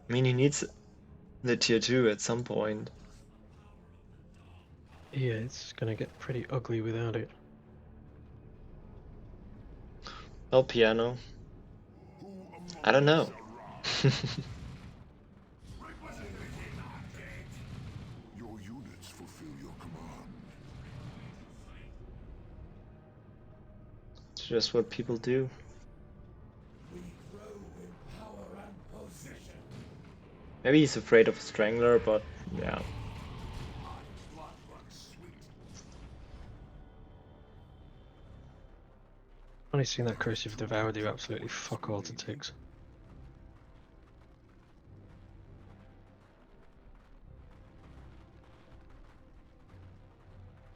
I mean, he needs the tier 2 at some point. Yeah, it's gonna get pretty ugly without it. Oh, piano. I don't know. Your units fulfill your command. It's just what people do. Maybe he's afraid of a strangler, but yeah. Only seen that Corrosive Devour do absolutely fuck all to ticks.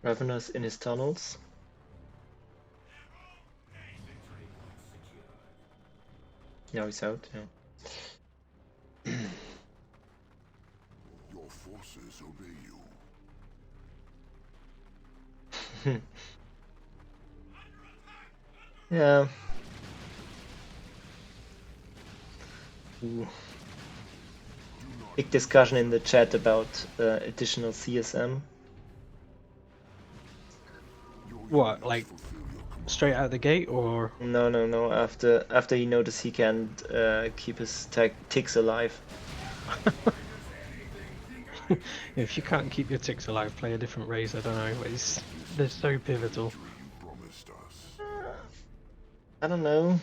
Ravenous in his tunnels. Now he's out, yeah. Your forces obey you. Yeah. Ooh. Big discussion in the chat about additional CSM. What, like straight out the gate, or? No. After he noticed he can't keep his ticks alive. If you can't keep your ticks alive, play a different race. I don't know. They're so pivotal. I don't know.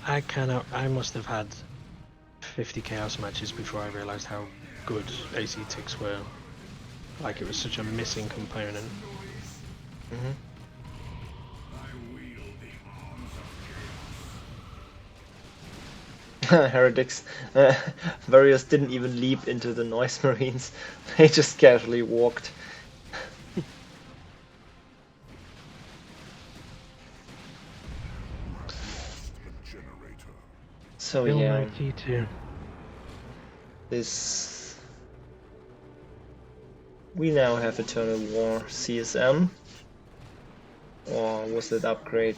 I must have had 50 Chaos matches before I realised how good AC ticks were. Like, it was such a missing component. Heretics. Various didn't even leap into the Noise Marines. They just casually walked. So Bill yeah, 92. this we now have Eternal War CSM. Or was that upgrade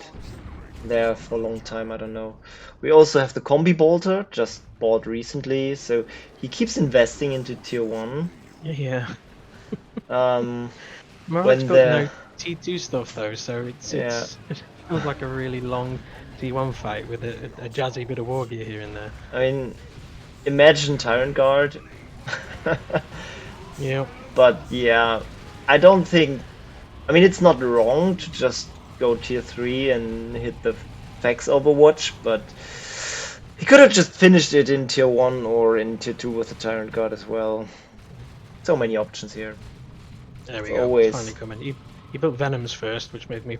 there for a long time? I don't know. We also have the Combi Bolter, just bought recently, so he keeps investing into tier 1. Yeah. Um, Marek's when got the no T2 stuff though, so yeah, it feels like a really long T1 fight with a jazzy bit of war gear here and there. I mean, imagine Tyrant Guard. Yeah. But yeah, I don't think. I mean, it's not wrong to just go tier 3 and hit the Fax Overwatch, but he could have just finished it in tier 1 or in tier 2 with the Tyrant Guard as well. So many options here. There It's we go. It's finally always. coming. He built Venoms first, which made me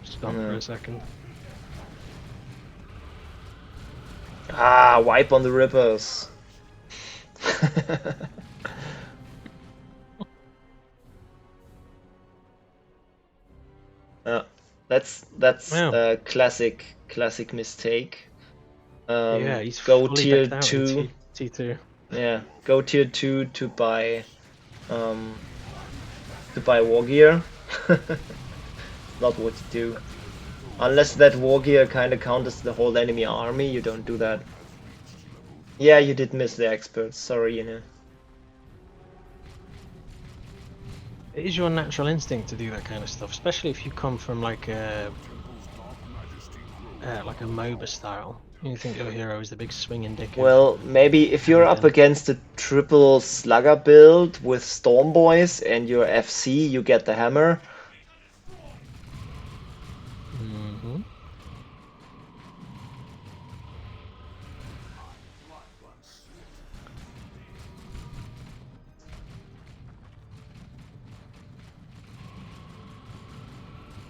stop for uh, a second. wipe on the Rippers. Uh, that's Wow. a classic mistake. Yeah, he's Go fully tier decked out in 2. T2. Yeah, go tier 2 um to buy war gear. Not what you do. Unless that war gear kinda counters the whole enemy army, you don't do that. Yeah, you did miss the experts, sorry, you know. It is your natural instinct to do that kind of stuff, especially if you come from like a MOBA style. You think your hero is the big swinging dickhead. Well, maybe if you're And up against a triple slugger build with Storm Boys and your FC, you get the hammer. Mhm.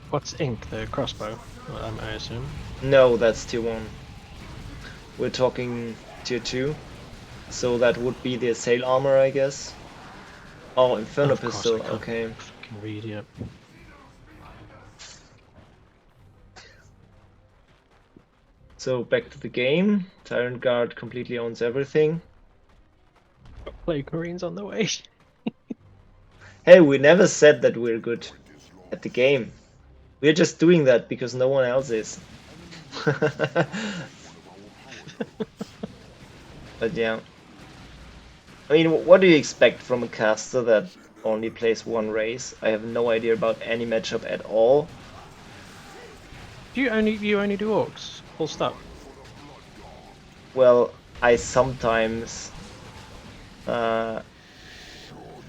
What's Ink? The crossbow, I assume. No, that's tier 1. We're talking tier 2. So that would be the Sail Armor, I guess. Oh, Inferno Of course, I Pistol, can't okay. fucking read it. So back to the game. Tyrant Guard completely owns everything. Plague Marines on the way. Hey, we never said that we're good at the game. We're just doing that because no one else is. But yeah. I mean, what do you expect from a caster that only plays one race? I have no idea about any matchup at all. You only do orcs. Full stop. Well, I sometimes uh,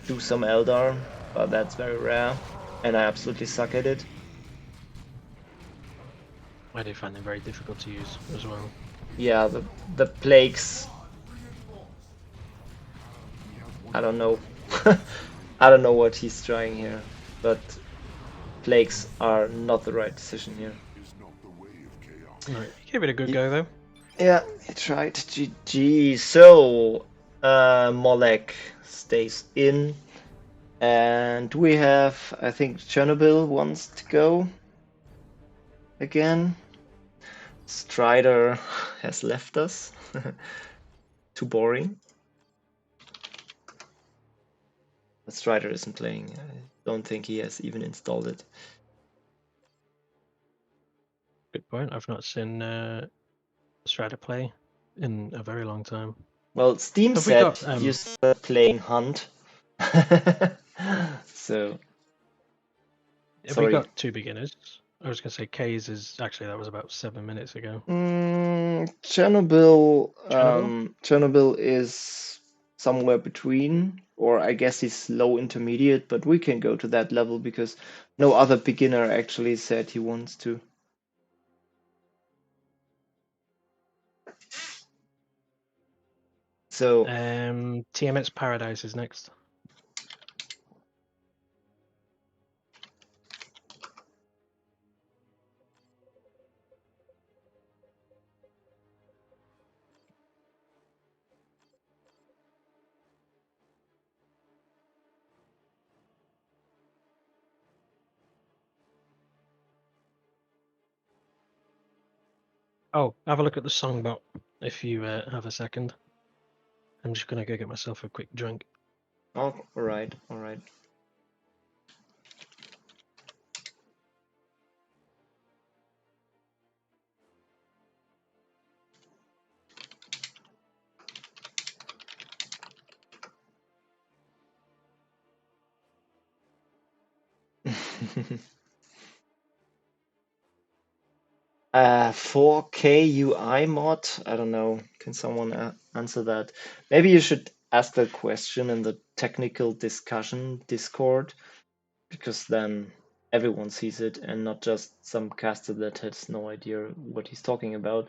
do some Eldar, but that's very rare, and I absolutely suck at it. I do find them very difficult to use as well. Yeah, the plagues. I don't know. I don't know what he's trying here, but plagues are not the right decision here. Right, you gave it a good go though. Yeah, he tried. GG. So, Molek stays in, and we have, I think, Chernobyl wants to go again. Strider has left us. Too boring. But Strider isn't playing. I don't think he has even installed it. Good point. I've not seen Strider play in a very long time. Well, Steam Have we said got you started playing Hunt. So, have we sorry. got two beginners? I was gonna say K's is actually that was about 7 minutes ago. Chernobyl. Chernobyl? Chernobyl is somewhere between, or I guess he's low intermediate, but we can go to that level because no other beginner actually said he wants to. So, TMX Paradise is next. Oh, have a look at the songbot if you have a second. I'm just gonna go get myself a quick drink. Oh, alright, alright. Uh, 4K UI mod? I don't know. Can someone answer that? Maybe you should ask that question in the technical discussion Discord, because then everyone sees it and not just some caster that has no idea what he's talking about.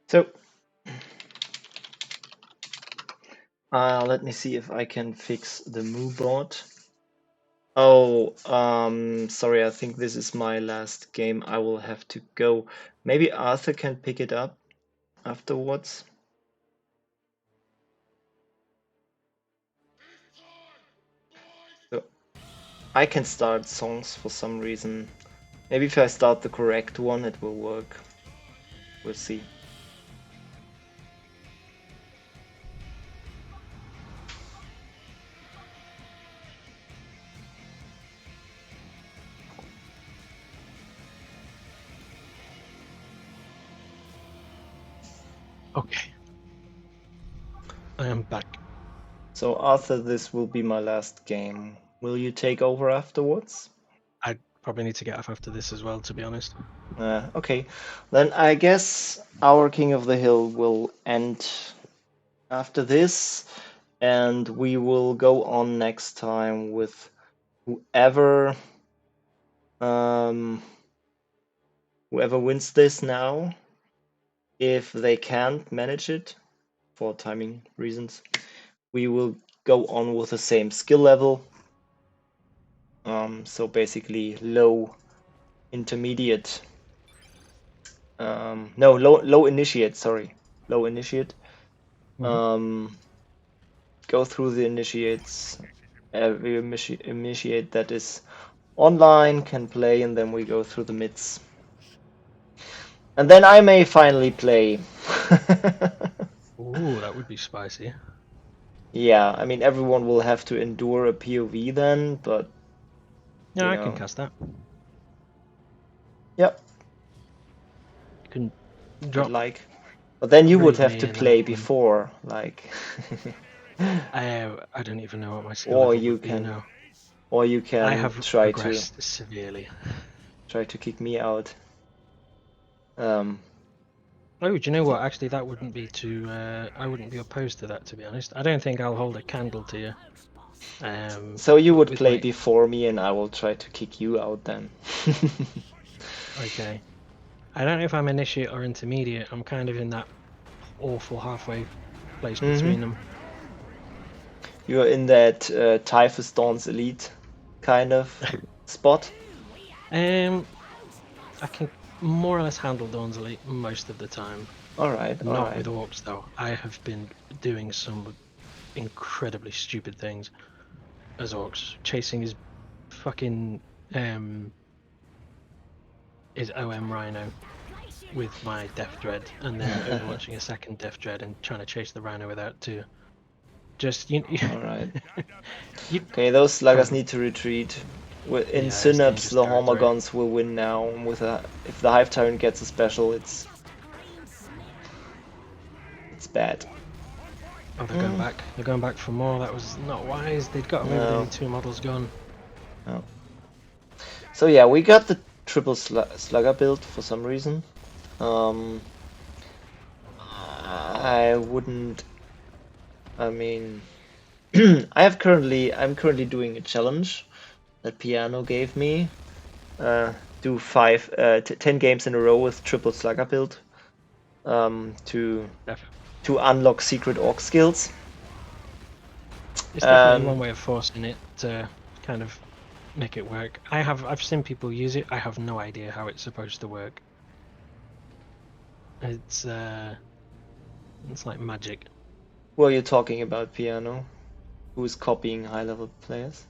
So, let me see if I can fix the moo bot. Oh, sorry, I think this is my last game. I will have to go. Maybe Arthur can pick it up afterwards. So I can start songs for some reason. Maybe if I start the correct one, it will work. We'll see. Okay. I am back. So Arthur, this will be my last game. Will you take over afterwards? I probably need to get off after this as well, to be honest. Okay, then I guess our King of the Hill will end after this, and we will go on next time with whoever whoever wins this now, if they can't manage it for timing reasons, we will go on with the same skill level. So basically low intermediate. No, low initiate, sorry. Low initiate. Mhm. Go through the initiates. Every initiate that is online can play, and then we go through the mids. And then I may finally play. Ooh, that would be spicy. Yeah, I mean, everyone will have to endure a POV then, but Yeah, you I can know, cast that. yep, You can I'd drop like. But then you would raid have me to and I play can. before, like, I don't even know what my skill or level you would be can, now. or you I can have try to regressed severely. kick me out. Um, Oh, do you know what? Actually, that wouldn't be too. I wouldn't be opposed to that, to be honest. I don't think I'll hold a candle to you. so you But would with play my before me, and I will try to kick you out then. okay, I don't know if I'm initiate or intermediate. I'm kind of in that awful halfway place between them. You're in that Typhus Dawn's Elite kind of spot. I can more or less handle Dawn's Elite most of the time. All right, all Not right. with orcs though. I have been doing some incredibly stupid things as orcs, chasing his fucking his OM Rhino with my Death Dread, and then overlaunching a second Death Dread and trying to chase the Rhino without two. Just All right. you Okay, those sluggers probably need to retreat. In yeah, it's Synapse, dangerous the territory. Hormagons will win now. With if the Hive Tyrant gets a special, it's bad. Oh, they're going back. They're going back for more. That was not wise. They'd got away with No, only 2 models gone. no. So yeah, we got the triple slugger build for some reason. I wouldn't I mean, I'm currently doing a challenge that Piano gave me. Do 10 games in a row with triple slugger build to Def- unlock secret orc skills. It's definitely one And way of forcing it to kind of make it work. I've seen people use it. I have no idea how it's supposed to work. It's like magic. who are you talking about, Piano? Who is copying high level players?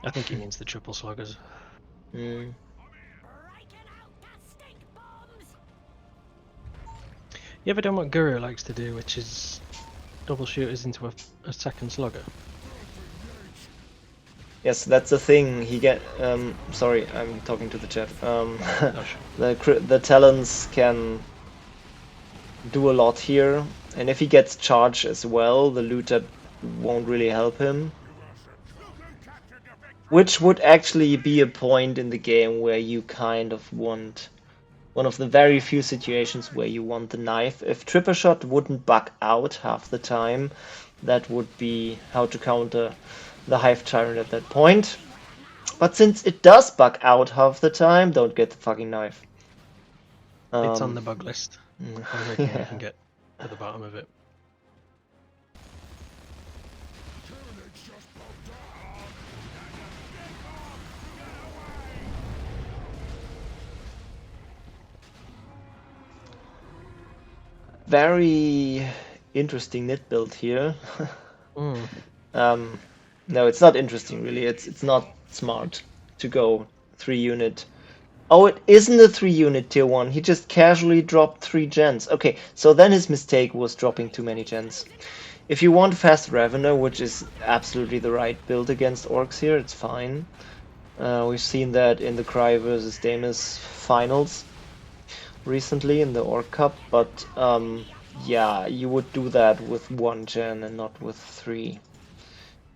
I think he means the triple sluggers. Mm. You ever done what Guru likes to do, which is double shooters into a second slugger? Yes, that's the thing. Sorry, I'm talking to the chat. Oh, sure. The talents can do a lot here, and if he gets charge as well, the looter won't really help him. Which would actually be a point in the game where you kind of want one of the very few situations where you want the knife. If Tripper Shot wouldn't bug out half the time, that would be how to counter the Hive Tyrant at that point. But since it does bug out half the time, don't get the fucking knife. It's on the bug list. I'm hoping we Yeah. can get to the bottom of it. Very interesting knit build here. Mm. No, it's not interesting really. It's not smart to go 3 unit. Oh, it isn't a 3 unit tier 1. He just casually dropped 3 gens. Okay, so then his mistake was dropping too many gens. If you want fast Ravener, which is absolutely the right build against orcs here, it's fine. We've seen that in the Cry versus Damus finals recently in the Orc Cup, but yeah, you would do that with 1 gen and not with 3.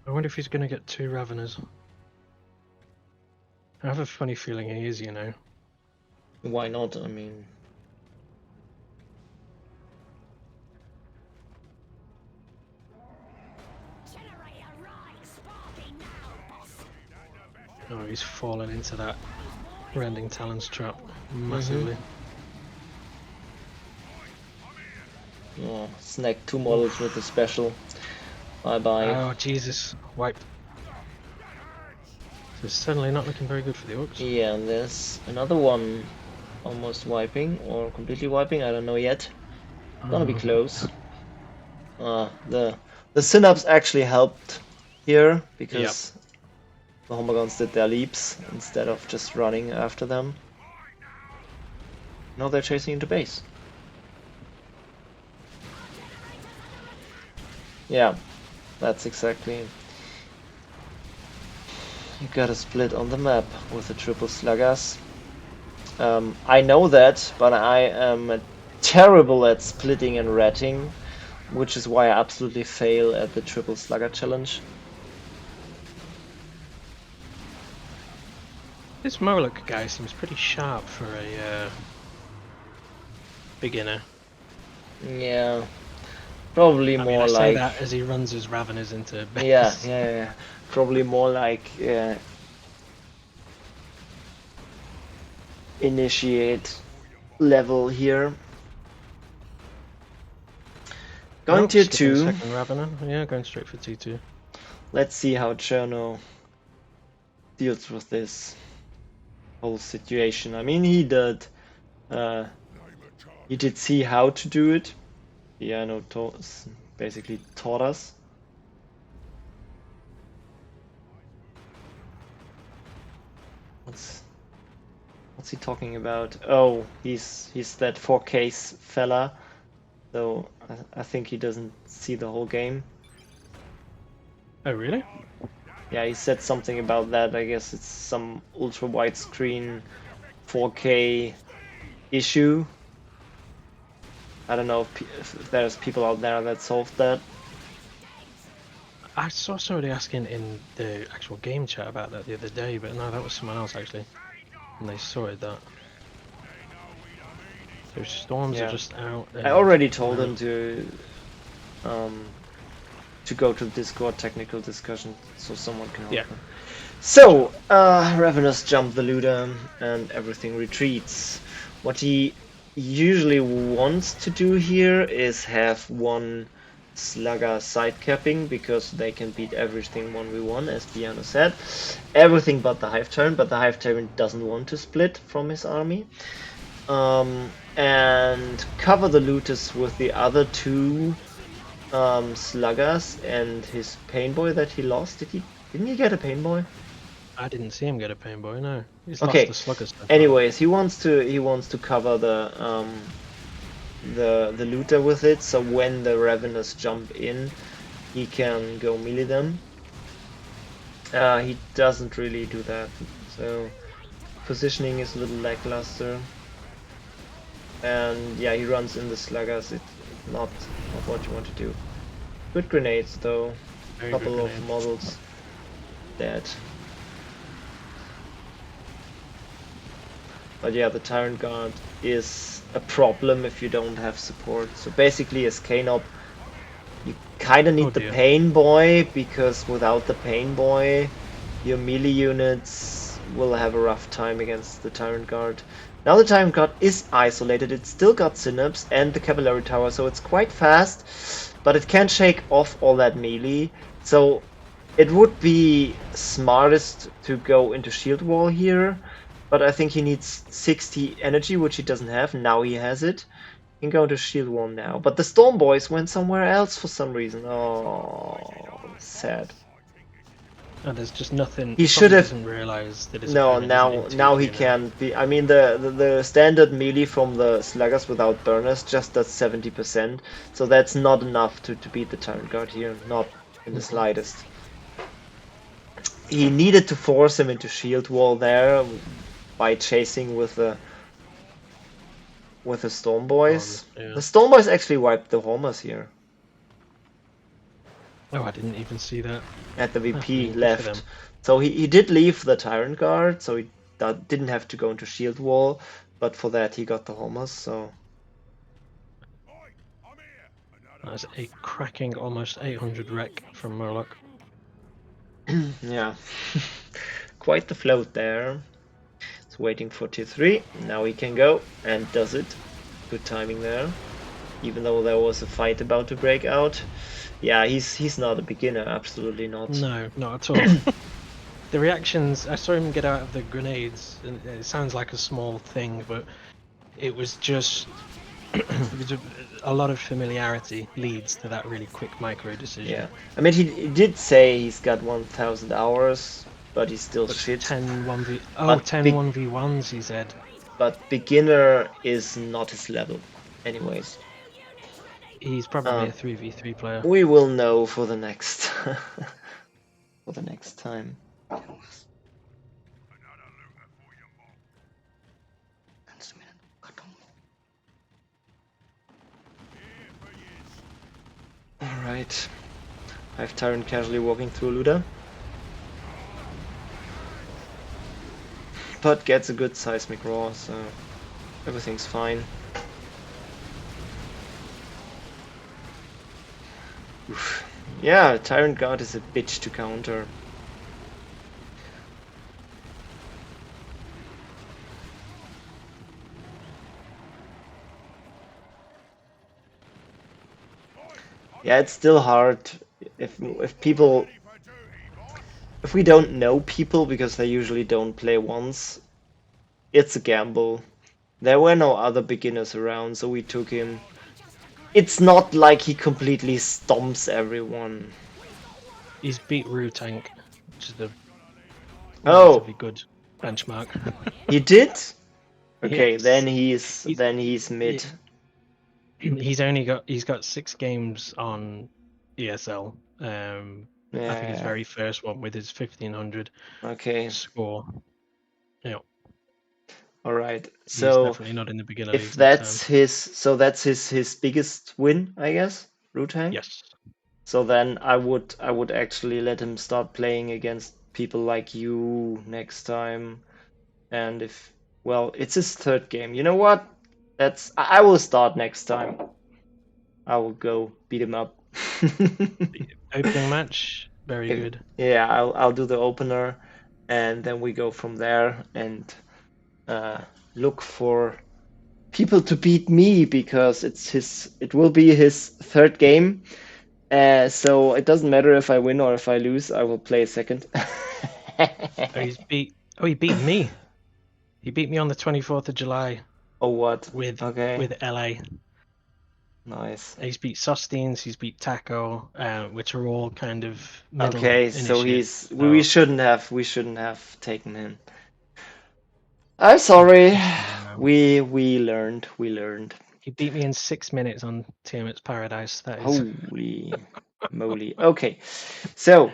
I wonder if he's going to get 2 Raveners. I have a funny feeling he is, you know. Why not? I mean, Oh, he's fallen into that Rending Talons trap massively. oh, snag 2 models with the special. Bye bye. Oh, Jesus. Wiped. So it's certainly not looking very good for the Orcs. Yeah, and there's another one almost wiping or completely wiping. I don't know yet. Gonna be close. The Synapse actually helped here because the Homagons did their leaps instead of just running after them. Now they're chasing into base. Yeah, that's exactly. You gotta split on the map with the triple sluggers. I know that, but I am terrible at splitting and ratting, which is why I absolutely fail at the triple slugger challenge. This Moloch guy seems pretty sharp for a beginner. Yeah, probably I mean, more I say like that as he runs his Raveners into base. yeah. Probably more like initiate level here. Going tier skipping 2. second Ravener. Yeah, going straight for T2. Let's see how Cherno deals with this whole situation. I mean, he did see how to do it. Yeah, no, basically taught us. What's he talking about? Oh, he's that 4K fella. So I think he doesn't see the whole game. Oh, really? Yeah, he said something about that. I guess it's some ultra widescreen 4K issue. I don't know if there's people out there that solved that. I saw somebody asking in the actual game chat about that the other day, but no, that was someone else actually. And they sorted that. So storms are just out. I already told him to to go to the Discord technical discussion so someone can help Yeah. them. So, Ravenous jump the looter and everything retreats. What he usually wants to do here is have one Slugger side capping because they can beat everything 1v1, as Piano said. Everything but the Hive Tyrant, but the Hive Tyrant doesn't want to split from his army. And cover the looters with the other two Sluggers and his Pain Boy that he lost. Didn't he get a Pain Boy? I didn't see him get a pain boy. No, he's lost Okay. the sluggers so far. Anyways, he wants to cover the looter with it, so when the Ravenous jump in, he can go melee them. He doesn't really do that, so positioning is a little lackluster. And yeah, he runs in the sluggers. It's not what you want to do. Good grenades though. Very Couple good of grenade. models dead. But yeah, the Tyrant Guard is a problem if you don't have support. So basically, as Kanob, you kind of need the dear. Pain Boy, because without the Pain Boy, your melee units will have a rough time against the Tyrant Guard. Now the Tyrant Guard is isolated, it's still got Synapse and the Cavalry Tower, so it's quite fast, but it can't shake off all that melee. So it would be smartest to go into Shield Wall here, but I think he needs 60 energy, which he doesn't have. Now he has it. He can go to Shield Wall now. But the Storm Boys went somewhere else for some reason. Oh, sad. And there's just nothing. He should have. Doesn't realize that his No, opponent isn't in now he 2v, can't be. I mean, the standard melee from the Sluggers without burners just does 70%. So that's not enough to beat the Tyrant Guard here. Not in the slightest. He needed to force him into Shield Wall there by chasing with the Storm Boys. Yeah. The Storm Boys actually wiped the homers here Oh, I didn't even see that. at the VP Good for them. left. So he did leave the Tyrant Guard, so he didn't have to go into Shield Wall, but for that he got the homers. So That's a cracking almost 800 wreck from Murloc. yeah, quite the float there. It's waiting for tier 3. Now he can go and does it. Good timing there. Even though there was a fight about to break out. Yeah, he's not a beginner, absolutely not. No, not at all. The reactions, I saw him get out of the grenades, and it sounds like a small thing, but it was just a lot of familiarity leads to that really quick micro decision. Yeah, I mean he did say he's got 1,000 hours, but he's still shit. 10 1v 1v1s he said. But beginner is not his level, anyways. He's probably a 3v3 player. We will know for the next time. Alright. I have Tyrant casually walking through Luda. But gets a good seismic roar, so everything's fine. Oof. Yeah, Tyrant Guard is a bitch to counter. Yeah, it's still hard if we don't know people because they usually don't play once. It's a gamble. There were no other beginners around, so we took him. It's not like he completely stomps everyone. He's beat Rue Tank, which is the Oh, good benchmark. he did? Okay, Yes. then he's mid. He's got 6 games on ESL. I think his Yeah. very first one with his 1500 Okay. score. Yeah, All right. he's So definitely not in the beginner if leagues that's next time. his biggest win, I guess, Rutang. Yes. So then I would actually let him start playing against people like you next time. And if well, it's his 3rd game. You know what? I will start next time. I will go beat him up. Opening match, very good. Yeah, I'll do the opener, and then we go from there and look for people to beat me because it will be his third game. So it doesn't matter if I win or if I lose, I will play second. He beat me. He beat me on the 24th of July Oh, what? with Okay, LA. nice. He's beat Sostines, he's beat Taco, which are all kind of middle Okay, so initiates. we So shouldn't have taken him. I'm sorry. no. We learned. He beat me in 6 minutes on Tiamat's Paradise. That is Holy moly. Okay. So,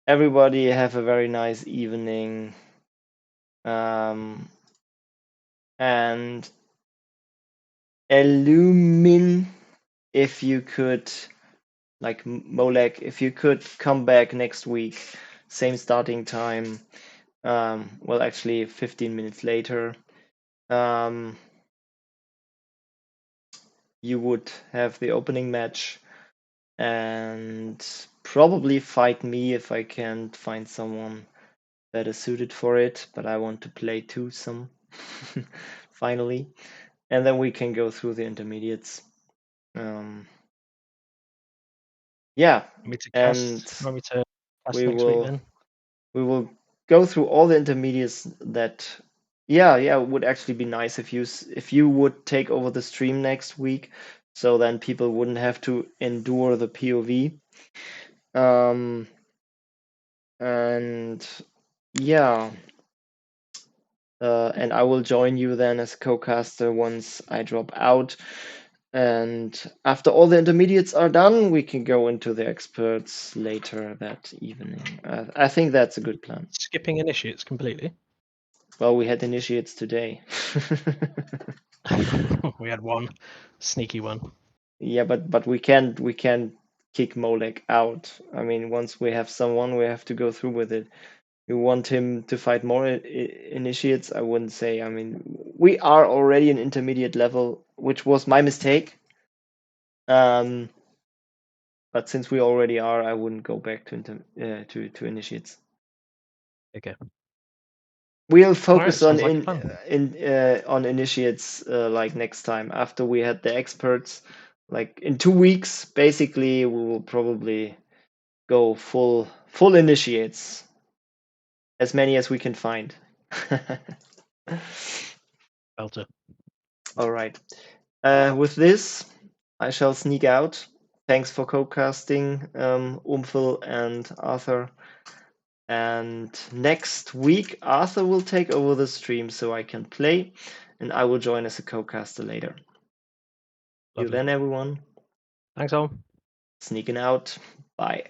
everybody have a very nice evening. And Illumin, if you could, like Molek, if you could come back next week, same starting time. Well, actually, 15 minutes later. You would have the opening match and probably fight me if I can't find someone that is suited for it, but I want to play twosome finally. And then we can go through the intermediates. Yeah, want me to and cast. Want me to cast we next week will then? we will go through all the intermediates that yeah, it would actually be nice if you would take over the stream next week, so then people wouldn't have to endure the POV. And yeah, and I will join you then as co-caster once I drop out. And after all the intermediates are done, we can go into the experts later that evening. I think that's a good plan. Skipping initiates completely. Well, we had initiates today. We had one sneaky one. Yeah, but we can't kick Molek out. I mean, once we have someone, we have to go through with it. You want him to fight more initiates? I wouldn't say. I mean, we are already an intermediate level, which was my mistake. But since we already are, I wouldn't go back to initiates. Okay. We'll focus Sounds like a plan. on initiates like next time after we had the experts. Like in 2 weeks, basically, we will probably go full initiates, as many as we can find. Belter. All right. With this, I shall sneak out. Thanks for co-casting, Umphil and Arthur. And next week, Arthur will take over the stream so I can play, and I will join as a co-caster later. See you Lovely. then, everyone. Thanks all. Sneaking out. Bye.